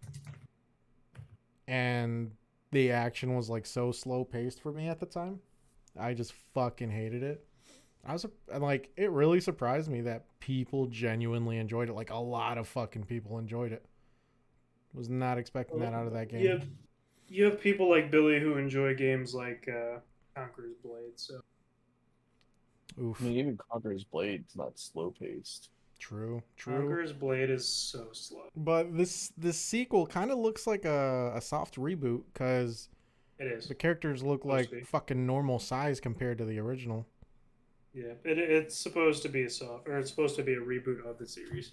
And the action was like so slow paced for me at the time. I just fucking hated it. It really surprised me that people genuinely enjoyed it. Like a lot of fucking people enjoyed it. Was not expecting that out of that game.
You have people like Billy who enjoy games like Conqueror's Blade. So
Oof.
I mean, even Conqueror's Blade's not slow paced.
True.
Conqueror's Blade is so slow.
But this sequel kind of looks like a soft reboot because
It is.
the characters look
Supposed to
like
be.
fucking normal size compared to the original.
Yeah, it's supposed to be it's supposed to be a reboot of the series.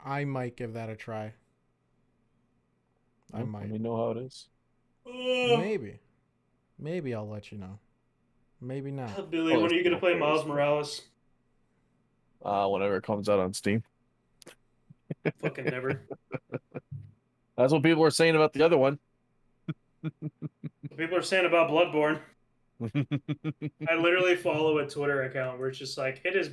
I might give that a try. I might.
Let me know how it is.
Maybe I'll let you know. Maybe not.
Billy,
Oh,
when are you gonna
it's
play
no
Miles
face.
Morales?
Whenever it comes out on Steam.
Fucking never.
That's what people are saying about the other one.
People are saying about Bloodborne. I literally follow a Twitter account where it's just like it is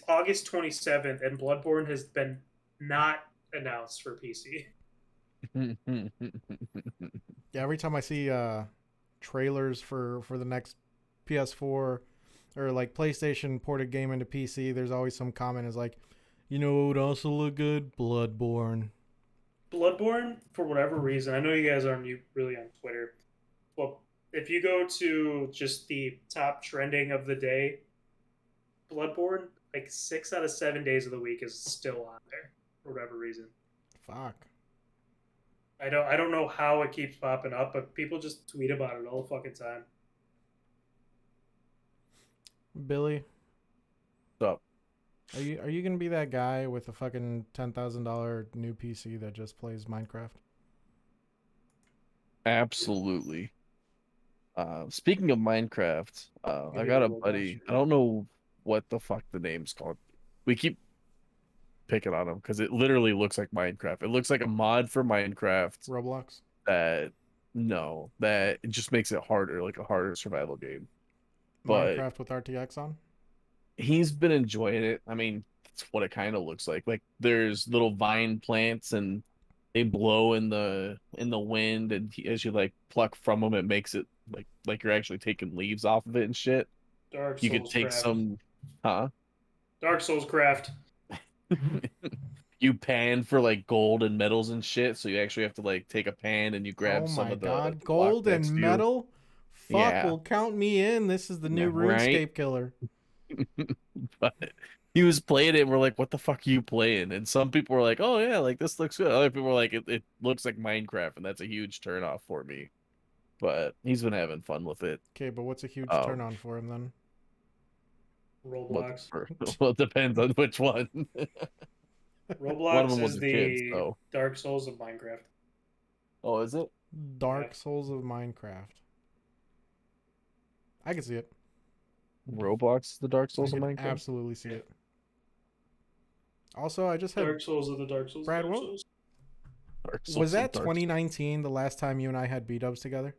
August 27th and Bloodborne has been not announced for PC.
Yeah, every time I see trailers for the next PS4 or like PlayStation ported game into PC, there's always some comment is like, you know what would also look good? Bloodborne.
Bloodborne, for whatever reason, I know you guys aren't really on Twitter. Well, if you go to just the top trending of the day, Bloodborne, like 6 out of 7 days of the week is still on there for whatever reason.
Fuck.
I don't know how it keeps popping up, but people just tweet about it all the fucking time.
Billy,
What's up?
are you gonna be that guy with a fucking $10,000 new PC that just plays Minecraft?
Absolutely. Speaking of Minecraft, I
Maybe
got a
Roblox,
buddy.
right?
I don't know what the fuck the name's called. We keep picking on him because it literally looks like Minecraft. It looks like a mod for Minecraft
Roblox?
that it just makes it harder, like a harder survival game. But
Minecraft with RTX on?
he's been enjoying it. I mean, that's what it kind of looks like. Like there's little vine plants and they blow in the wind, and as you like pluck from them, it makes it like you're actually taking leaves off of it and shit.
Dark
You
Souls
could take
craft.
some, huh?
Dark Souls craft.
You pan for like gold and metals and shit, so you actually have to like take a pan and you grab
Oh
some
my
of the
god,
block
gold
next
and
to you.
metal? Fuck,
Yeah.
will count me in. This is the new
Yeah, right?
RuneScape killer.
But he was playing it and we're like, what the fuck are you playing? And some people were like, oh yeah, like this looks good. Other people were like, it looks like Minecraft, and that's a huge turnoff for me. But he's been having fun with it.
Okay, but what's a huge turn on for him then?
Roblox.
Well, it depends on which one.
Roblox
One of them was
is
the kids,
the
though.
Dark Souls of Minecraft.
Oh, is it?
Dark
Yeah.
Souls of Minecraft. I can see it.
Roblox is the Dark
I
Souls of
can
Minecraft?
absolutely see
Yeah.
it. Also, I just had
Dark Souls of the Dark Souls.
Brad.
Dark
What
Souls.
Dark
was
Souls and
that?
Dark Souls.
2019, the last time you and I had B-dubs together.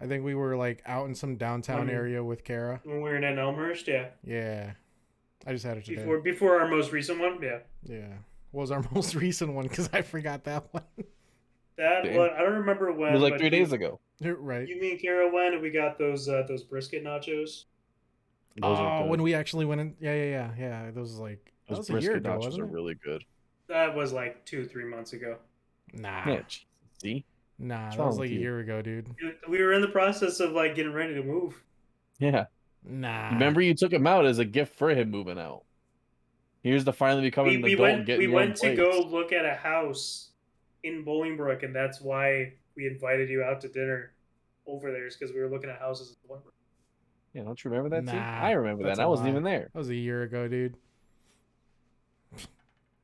I think we were like out in some downtown
When-
area with Kara.
When we were in Elmhurst, yeah.
Yeah, I just had it today.
Before our most recent one, yeah.
Yeah, what was our most recent one? Because I forgot that one.
That
Damn.
one, I don't remember when.
It was like
but
3 days ago.
Right.
You, me, and Kara went, and we got those brisket nachos.
Those are
Oh,
good.
when we actually went in. Yeah. Those was like that
Those
was a year
brisket
ago,
nachos
wasn't
are
it?
really good.
That was like 2-3 months ago.
Nah,
Yeah, see?
nah,
What's
that
wrong
was
with
like a
you?
year ago, dude.
We were in the process of like getting ready to move.
Yeah.
Nah.
Remember you took him out as a gift for him moving out. Here's to finally becoming an adult and getting
We
your own
went to
place.
go look at a house in Bolingbrook, and that's why we invited you out to dinner over there, is because we were looking at houses in Bolingbrook.
Yeah, don't you remember that? See?
Nah,
I remember that.
that's
And I
a
wasn't
lie.
even there.
That was a year ago, dude.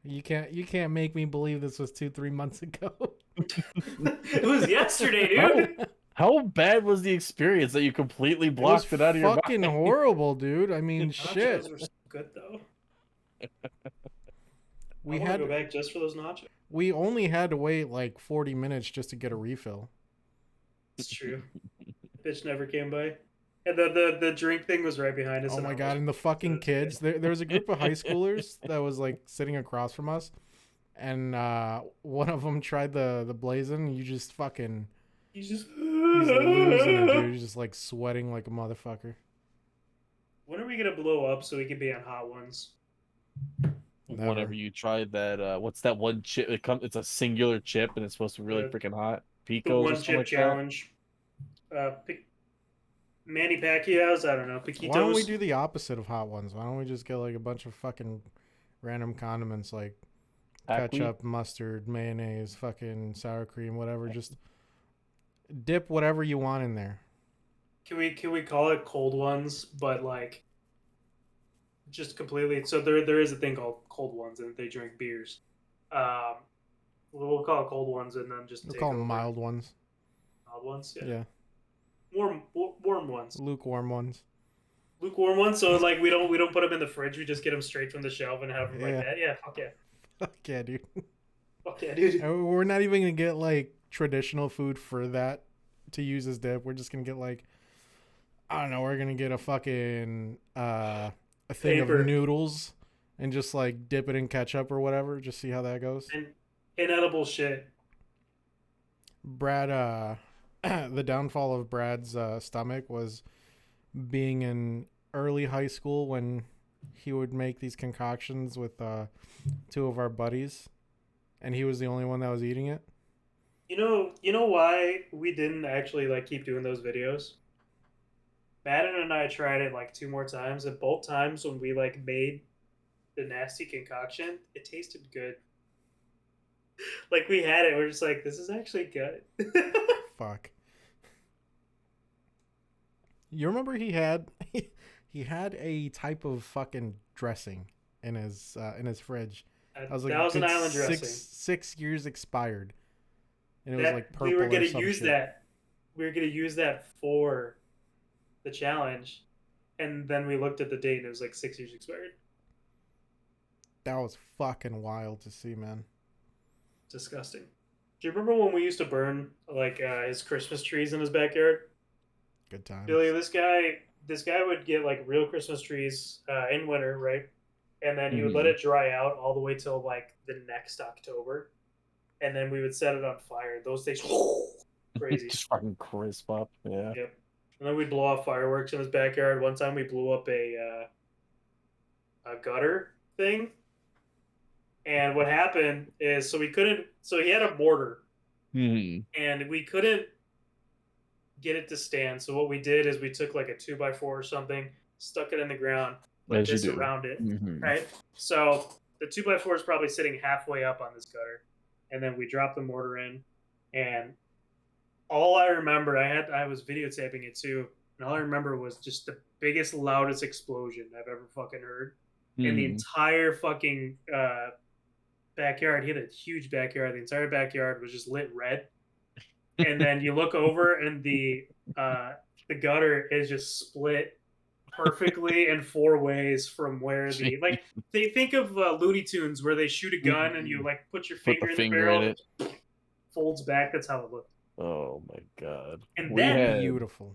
You can't make me believe this was 2-3 months ago.
It was yesterday, dude.
How bad was the experience that you completely
It was
blocked it out of your
fucking
mind?
horrible, dude. I mean, shit.
Nachos were so good though.
We
I want to go
had
back just for those nachos.
we only had to wait like 40 minutes just to get a refill.
It's true. Bitch never came by. And the drink thing was right behind us.
Oh
and
my
I
god!
almost-
And the fucking kids. There was a group of high schoolers that was like sitting across from us, and one of them tried the blazing. You just fucking
He's just
he's losing it, dude. He's just like sweating like a motherfucker.
When are we gonna blow up so we can be on Hot Ones?
Never.
Whenever you tried that, what's that one chip? It's a singular chip and it's supposed to be really
The-
freaking hot.
The
Picos or
one
something
chip
like
challenge. Manny Pacquiao's. I don't know. Paquitos.
Why don't we do the opposite of hot ones? Why don't we just get like a bunch of fucking random condiments like
that.
ketchup, mustard, mayonnaise, fucking sour cream, whatever. Just dip whatever you want in there.
Can we call it cold ones? But like, just completely. So there is a thing called cold ones, and they drink beers. We'll call it cold ones, and then just
We'll
take
call them
over.
mild ones.
Mild ones. Yeah.
Yeah.
Warm ones.
Lukewarm ones.
Lukewarm ones. So like we don't put them in the fridge. We just get them straight from the shelf and have them
Yeah.
like that. Yeah. Fuck yeah.
Fuck yeah, dude.
Fuck yeah, dude.
And we're not even gonna get like traditional food for that to use as dip. We're just gonna get like, I don't know. We're gonna get a fucking a thing
Paper.
of noodles and just like dip it in ketchup or whatever. Just see how that goes.
And inedible shit.
Brad, the downfall of Brad's stomach was being in early high school when he would make these concoctions with two of our buddies, and he was the only one that was eating it.
You know why we didn't actually like keep doing those videos? Madden and I tried it like 2 more times, and both times when we like made the nasty concoction, it tasted good. Like we had it, we're just like, this is actually good.
Fuck. You remember he had a type of fucking dressing in his fridge. I was like,
Thousand
good
Island dressing.
6 years expired, and it was
That
like purple.
we were
or
gonna
some
use
shit.
that. We were gonna use that for the challenge, and then we looked at the date and it was like 6 years expired.
That was fucking wild to see, man.
Disgusting. Do you remember when we used to burn like his Christmas trees in his backyard?
Good times.
Billy, this guy would get like real Christmas trees in winter, right? And then he would let it dry out all the way till like the next October, and then we would set it on fire. Those things, crazy.
Just fucking crisp up. Yeah.
Yep. And then we'd blow off fireworks in his backyard. One time we blew up a gutter thing. And what happened is, so he had a mortar, and we couldn't get it to stand. So what we did is we took like a 2x4 or something, stuck it in the ground, like
As you
this
do.
around it, right? So the 2x4 is probably sitting halfway up on this gutter, and then we dropped the mortar in, and all I remember, I was videotaping it too, and all I remember was just the biggest, loudest explosion I've ever fucking heard. And the entire fucking backyard, he had a huge backyard. The entire backyard was just lit red. And then you look over, and the gutter is just split perfectly in 4 ways from where the
Jeez.
like they think of Looney Tunes where they shoot a gun and you like put your
Put the
finger in the
finger in
barrel,
it.
folds back. That's how it looked.
Oh my god.
And
We
then
had
Beautiful.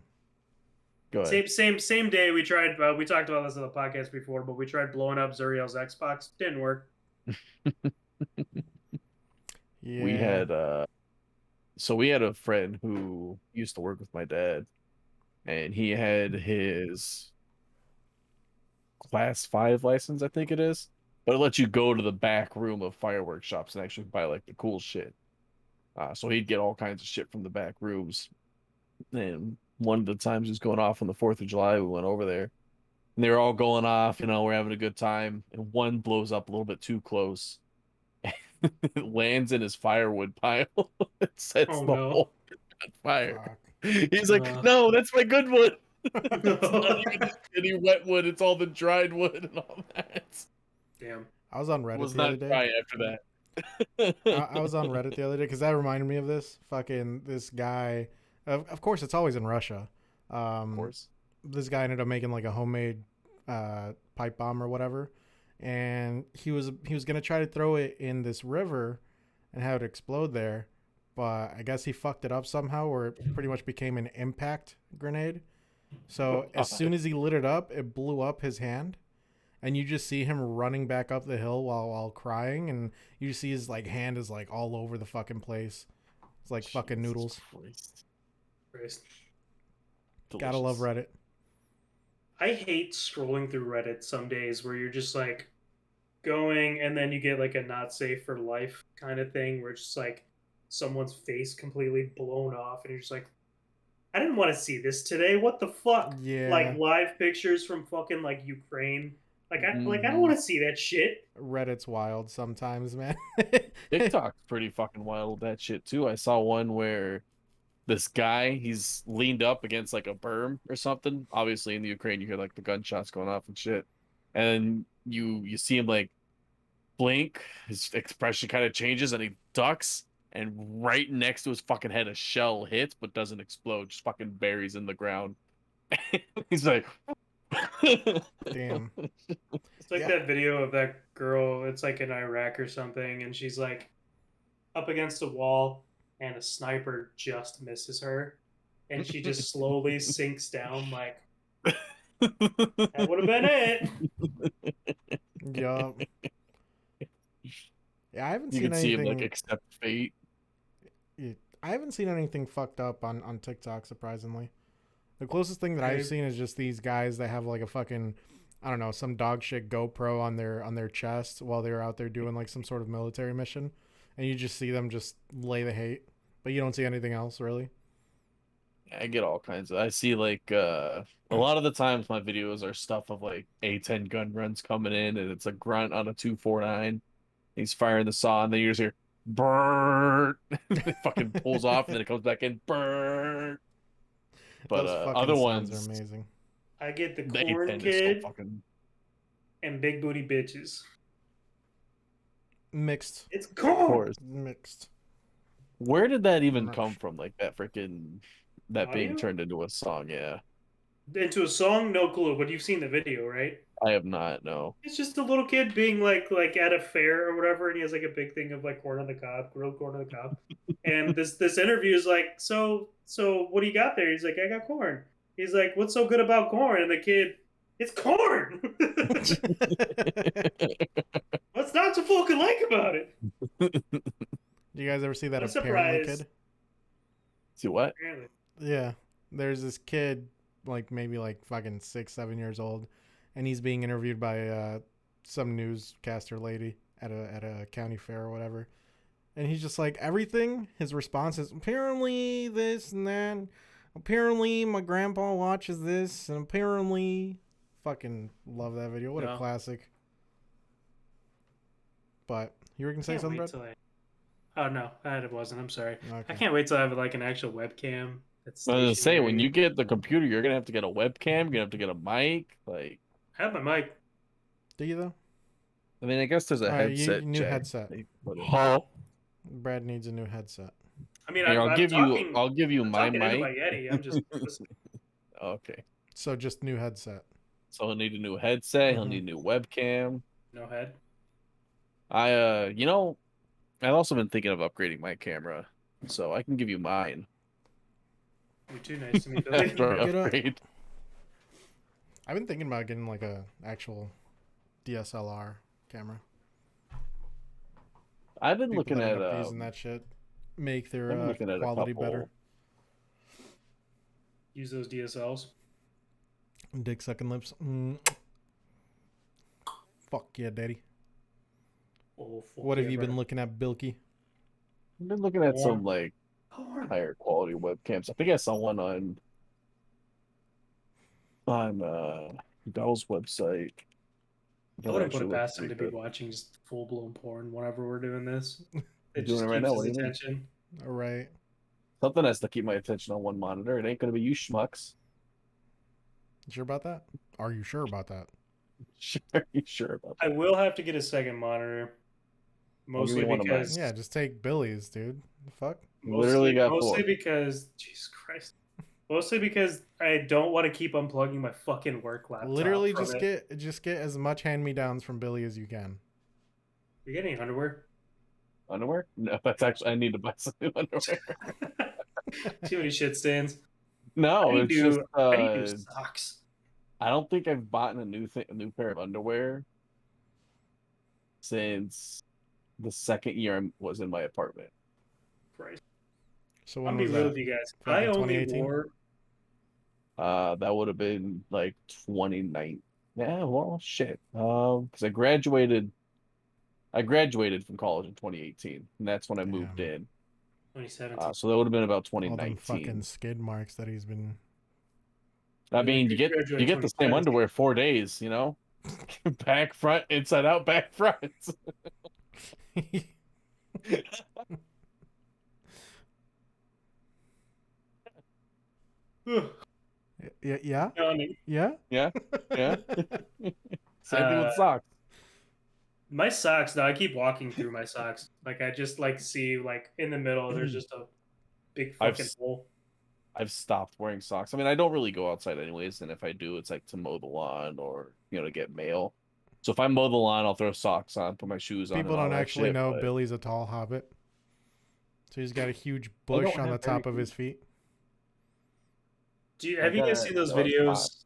go ahead.
same day we tried. We talked about this on the podcast before, but we tried blowing up Zuriel's Xbox. Didn't work.
Yeah.
We had so we had a friend who used to work with my dad, and he had his class 5 license, I think it is. But it lets you go to the back room of fireworks shops and actually buy like the cool shit. So he'd get all kinds of shit from the back rooms. And one of the times he was going off on the 4th of July, we went over there. And they were all going off, we're having a good time. And one blows up a little bit too close. It lands in his firewood pile. It sets
Oh
the
no.
whole on fire.
Fuck.
He's like, no, that's my good wood. It's not
No.
even any wet wood. It's all the dried wood and all that.
Damn.
I was on
It
Reddit
was
the other
not
day.
dry after that.
I was on Reddit the other day because that reminded me of this. Fucking this guy. Of course, it's always in Russia.
Of course.
This guy ended up making like a homemade pipe bomb or whatever, and he was gonna try to throw it in this river and have it explode there, but I guess he fucked it up somehow, or it pretty much became an impact grenade. So as soon as he lit it up, it blew up his hand, and you just see him running back up the hill while crying, and you see his like hand is like all over the fucking place. It's like fucking
Jesus
noodles.
Christ.
Christ.
Gotta love
Delicious.
Reddit.
I hate scrolling through Reddit some days where you're just like going and then you get like a not safe for life kind of thing where it's just like someone's face completely blown off and you're just like, I didn't want to see this today. What the fuck?
Yeah.
Like live pictures from fucking like Ukraine. Like I don't
Mhm.
want to see that shit.
Reddit's wild sometimes, man.
TikTok's pretty fucking wild with that shit too. I saw one where this guy, he's leaned up against like a berm or something. Obviously in the Ukraine you hear like the gunshots going off and shit. And you see him like blink, his expression kind of changes and he ducks, and right next to his fucking head a shell hits but doesn't explode, just fucking buries in the ground. He's like
Damn.
It's like
Yeah.
that video of that girl, it's like in Iraq or something, and she's like up against a wall and a sniper just misses her and she just slowly sinks down like that would have been it.
Yup. Yeah, I haven't
You
seen
can see him like
anything.
accept fate.
I haven't seen anything fucked up on TikTok. Surprisingly, the closest thing that I've seen is just these guys that have like a fucking, I don't know, some dog shit GoPro on their chest while they're out there doing like some sort of military mission, and you just see them just lay the hate, but you don't see anything else really.
I get all kinds of. I see like a lot of the times my videos are stuff of like A10 gun runs coming in, and it's a grunt on a 249. He's firing the saw, and then you just hear burn. It fucking pulls off, and then it comes back in burn. But
Those fucking
other
sounds are
ones,
amazing.
I get the
the
corn
A10 is so
kid
fucking.
and big booty bitches.
Mixed.
It's
Of
corn.
course.
Mixed.
Where did that even
Not
come
sure.
from? Like that freaking that being
Audio
turned into a song? Yeah,
into a song, no clue, but you've seen the video, right?
I have not. No.
It's just a little kid being like at a fair or whatever, and he has like a big thing of like corn on the cob, grilled corn on the cob. And this interview is like, so what do you got there? He's like, I got corn. He's like, what's so good about corn? And the kid, it's corn. What's not to fucking like about it?
Do you guys ever see that
I'm
apparently
surprised.
kid?
See what?
Apparently.
Yeah, there's this kid, like maybe like fucking 6, 7 years old, and he's being interviewed by some newscaster lady at a county fair or whatever, and he's just like everything. His response is apparently this and that. Apparently my grandpa watches this, and apparently, fucking love that video. What a
No.
classic. But you were gonna say
Can't
something,
wait
Brett?
till Oh no, that wasn't. I'm sorry. I
Okay.
can't wait till I have like an actual webcam. That's
I was gonna say when
stationary.
you get the computer, you're gonna have to get a webcam. You're gonna have to get a mic. Like,
I have my mic.
Do you though?
I mean, I guess there's a headset.
New
jack.
headset.
They put in.
Huh? Brad needs a new headset.
I mean,
Here,
I'm
I'll give
talking.
you. I'll give you
I'm
my
talking into
mic.
my Yeti. I'm just listening.
Okay.
So just new headset.
So he'll need a new headset. He'll
Mhm.
need a new webcam.
No head.
I've also been thinking of upgrading my camera, so I can give you mine
You're too nice to me, Billy.
after I
Get up.
upgrade.
I've been thinking about getting like a actual DSLR camera.
I've been
People
looking
that
at
end up using that shit make their
I've been looking at a
quality
couple.
better.
Use those DSLs.
Dick sucking lips. Fuck yeah, daddy.
Oh, fuck
What have
yeah,
you been
brother.
looking at, Bilky?
I've been looking at
Porn.
some like
Porn.
higher quality webcams. I think I saw one on Dell's website.
I
That
wouldn't put
actually
it
looks
past him
pretty
to be
good.
watching just full blown porn whenever we're doing this.
I'm
It
doing
just
it right
keeps
now. What
his
do you mean?
attention.
All right.
Something has to keep my attention on one monitor. It ain't gonna be you schmucks.
You sure about that? Are you sure about that?
Sure, you sure about
I
that?
will have to get a second monitor.
I'll give
Mostly
you one of mine.
because
Yeah, just take Billy's, dude. The fuck?
Literally got
mostly
four.
because Jesus Christ. Mostly because I don't want to keep unplugging my fucking work laptop.
Literally,
from it.
just get as much hand-me-downs from Billy as you can.
You're getting underwear?
Underwear? No, that's actually I need to buy some new underwear.
Too many shit stains.
No,
I
it's just
need new socks.
I don't think I've bought a new pair of underwear since the second year I was in my apartment.
Christ.
So
I'm
when
gonna
was
be real
that?
with you guys.
Fucking
I only
2018?
wore
That would have been like 29. Yeah, well, shit. Because I graduated from college in 2018, and that's when I moved
Damn.
in.
2017.
So that would have been about
All them
2019.
fucking skid marks that he's been.
I mean, you get
graduated
the same
2017.
underwear 4 days, you know, back front, inside out, back front.
Yeah.
No, I mean,
Yeah.
Yeah, yeah. Same thing with socks.
my socks, though, I keep walking through my socks. Like, I just like see, like, in the middle, there's just a big
I've
fucking hole.
I've stopped wearing socks. I mean, I don't really go outside anyways, and if I do, it's like to mow the lawn or to get mail. So if I mow the lawn, I'll throw socks on, put my shoes on,
People
and all
don't
that
actually
shit.
know
But
Billy's a tall hobbit, so he's got a huge
I
bush
don't
on the
have very
top of his feet.
Have you guys seen those
no, it's
videos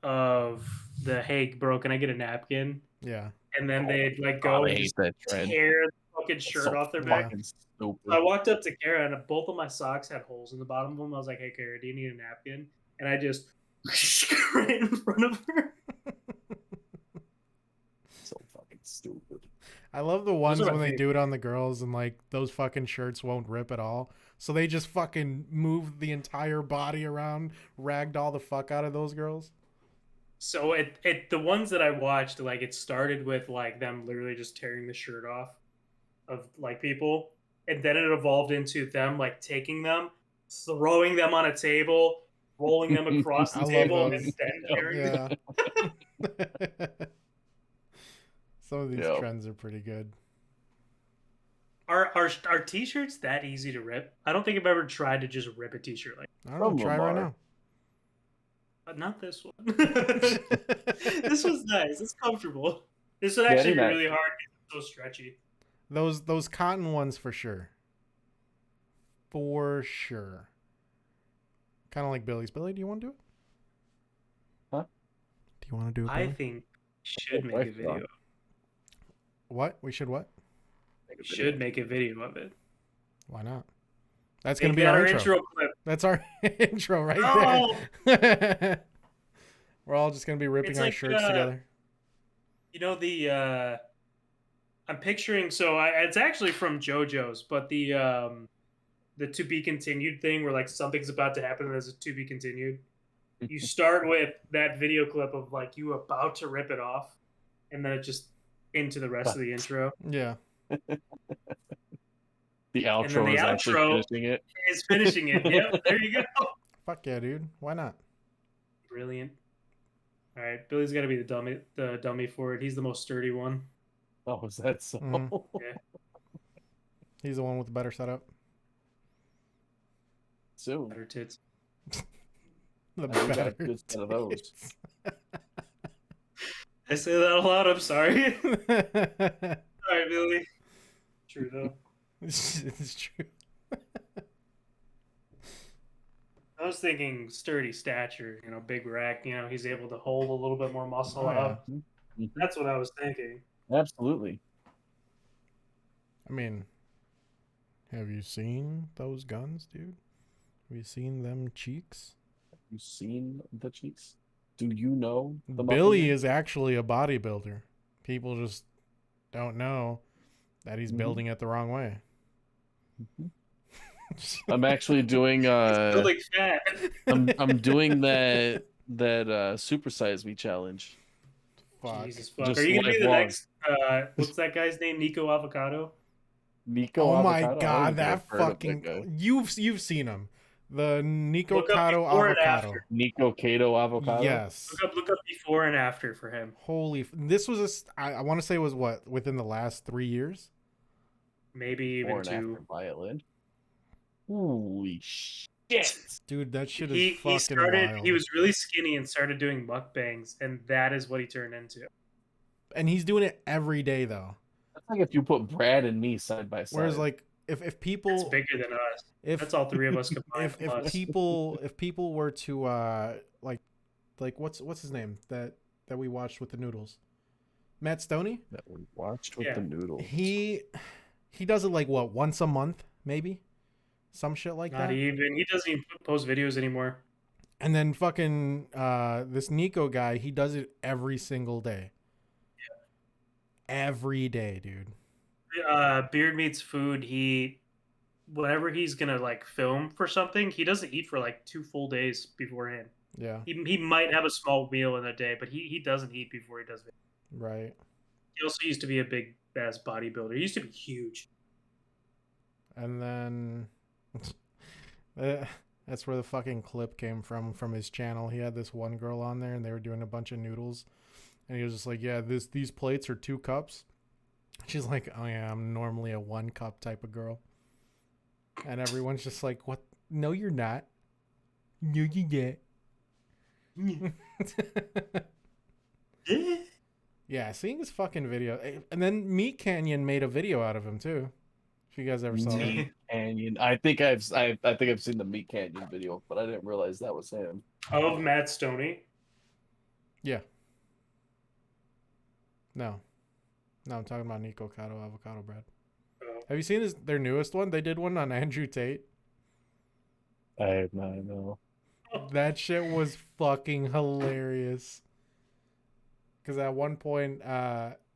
not.
of the, hey, bro, can I get a napkin?
Yeah.
And then
Oh
they'd, like,
God,
go
I
and
hate
just
that trend.
tear the fucking
It's
shirt
so
off their
Yeah.
back.
fucking
So I
stupid.
walked up to Kara, and both of my socks had holes in the bottom of them. I was like, hey, Kara, do you need a napkin? And I just right in front of her.
So fucking stupid.
I love the
Those
ones
are my
when they
favorite.
do it on the girls and like those fucking shirts won't rip at all. So they just fucking move the entire body around, ragdoll the fuck out of those girls.
So the ones that I watched, like, it started with like them literally just tearing the shirt off of like people, and then it evolved into them like taking them, throwing them on a table, rolling them across
I
the
love
table, and
those.
then tearing them.
Yeah. Some of these
Yep.
trends are pretty good.
Are t-shirts that easy to rip? I don't think I've ever tried to just rip a t-shirt like.
I don't
Some
know.
of
Try
them
right
are.
now.
But not this one. This was nice. It's comfortable. This would
Yeah,
actually be
they're
really hard because it's so stretchy.
Those cotton ones for sure. For sure. Kind of like Billy's. Billy, do you want to do it?
Huh?
Do you want to do it,
I
Billy?
think we should
Oh,
make a
right,
video.
What? We should what?
We should make a video of it.
Why not? That's
Make
going to be
that
our intro.
clip.
That's our intro right
Oh!
there. We're all just going to be ripping
It's
our
like,
shirts together.
You know the I'm picturing. So it's actually from JoJo's, but the to be continued thing where like something's about to happen and there's a to be continued. You start with that video clip of like you about to rip it off, and then it just into the rest of the intro.
Yeah.
The
And then
outro
the
is actually
outro
finishing it.
is finishing it. Yep, there you go.
Fuck yeah, dude. Why not?
Brilliant. All right, Billy's got to be the dummy for it. He's the most sturdy one.
Oh, is that so?
Mhm.
Yeah.
He's the one with the better setup.
Soon.
Better tits.
The
I got a
better
good set of those.
tits.
I say that a lot. I'm sorry. Sorry, Billy. True though.
It's true.
I was thinking sturdy stature, big rack, he's able to hold a little bit more muscle
Oh, yeah.
up.
Mhm.
That's what I was thinking.
Absolutely.
I mean, have you seen those guns, dude? Have you seen them cheeks?
You seen the cheeks? Do you know the
Billy
Muffin
is actually a bodybuilder. People just don't know that he's
Mhm.
building it the wrong way.
Man? I'm actually doing
Building fat.
I'm doing that supersize me challenge.
Fuck.
Jesus fuck.
Just
Are you gonna be the
lifelong.
next what's that guy's name? Nico Avocado?
Nico
Oh my
Avocado. I don't
god,
even think
that
I've heard of
fucking
that guy.
you've seen him. The Nico
Look up
Cotto
before and
avocado.
after.
Nico Cato Avocado.
Yes.
Look up before and after for him.
This was I want to say was what, within the last 3 years?
Maybe even
Before and after
2.
violin. Holy shit!
Dude, that shit is
He
fucking
started
wild.
he was really skinny and started doing mukbangs, and that is what he turned into.
And he's doing it every day though.
That's like if you put Brad and me side by side.
Whereas like if
It's
people
bigger than us.
if
That's all 3 of us combined
if
plus.
people were to like what's his name that we watched with the noodles? Matt Stoney?
that we watched with
Yeah.
the noodles.
He does it like what, once a month, maybe? Some shit like
Not
that.
even. He doesn't even post videos anymore.
And then fucking this Nico guy, he does it every single day. Every day, dude.
Beard Meats Food, whenever he's gonna like film for something, he doesn't eat for like 2 full days beforehand.
Yeah,
He might have a small meal in a day, but he doesn't eat before he does it.
right.
He also used to be a big ass bodybuilder. He used to be huge.
And then that's where the fucking clip came from his channel. He had this one girl on there and they were doing a bunch of noodles. And he was just like, yeah, these plates are 2 cups. She's like, oh yeah, I'm normally a 1 cup type of girl. And everyone's just like, what? No, you're not. No, you get. Yeah, seeing his fucking video. And then Meat Canyon made a video out of him too. If you guys ever saw that.
Meat Canyon. I think I've seen the Meat Canyon video, but I didn't realize that was him.
Of Matt Stoney.
Yeah. No, I'm talking about Nico Cotto avocado bread.
Oh.
Have you seen their newest one? They did one on Andrew Tate.
I know.
That shit was fucking hilarious. Because at one point,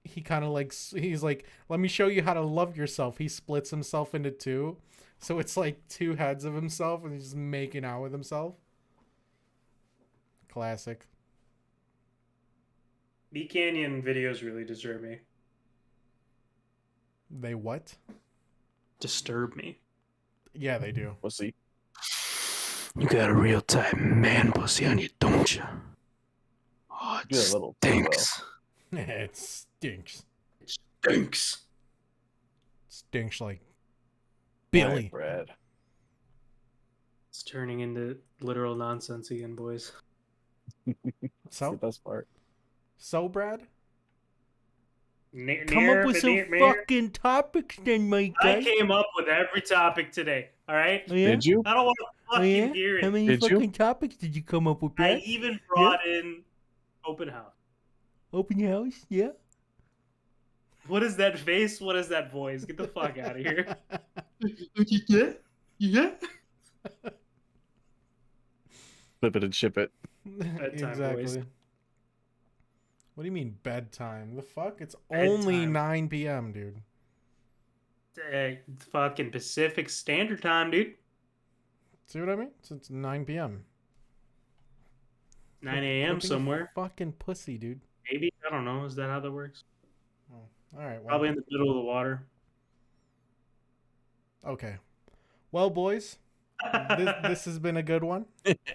he kind of like, he's like, let me show you how to love yourself. He splits himself into 2. So it's like 2 heads of himself and he's just making out with himself. Classic.
Meat Canyon videos really disturb me.
They what?
Disturb me.
Yeah, they do.
We'll see.
You got a real tight man pussy on you, don't you? Oh,
You're a little too well.
It stinks.
It stinks.
Stinks like
All right,
Billy.
Brad.
It's turning into literal nonsense again, boys.
That's the best part.
So, Brad?
Near,
Come up with some fucking topics then, my guy.
I came up with every topic today. All right.
Oh, yeah?
Did you?
I don't want to fucking hear it.
How many
Did you?
fucking topics did you come up with,
I
Brad?
even brought in open house.
Open house? Yeah.
What is that face? What is that voice? Get the fuck out of here. Yeah.
Flip it and ship it.
Bedtime
Exactly.
voice.
What do you mean bedtime? The fuck? It's
Bedtime.
only 9 p.m., dude.
Fucking Pacific Standard Time, dude.
See what I mean? So it's 9 p.m.
9 a.m.
Flipping
somewhere.
Fucking pussy, dude.
Maybe. I don't know. Is that how that works?
Oh, all right. Well,
Probably in the middle of the water.
okay. Well, boys, this has been a good one.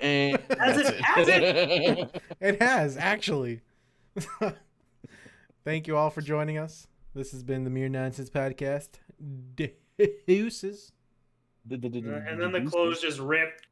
And
Has
that's
it? Has it?
It has, actually. Thank you all for joining us. This has been the Mere Nonsense Podcast. Deuces.
And then the clothes just ripped.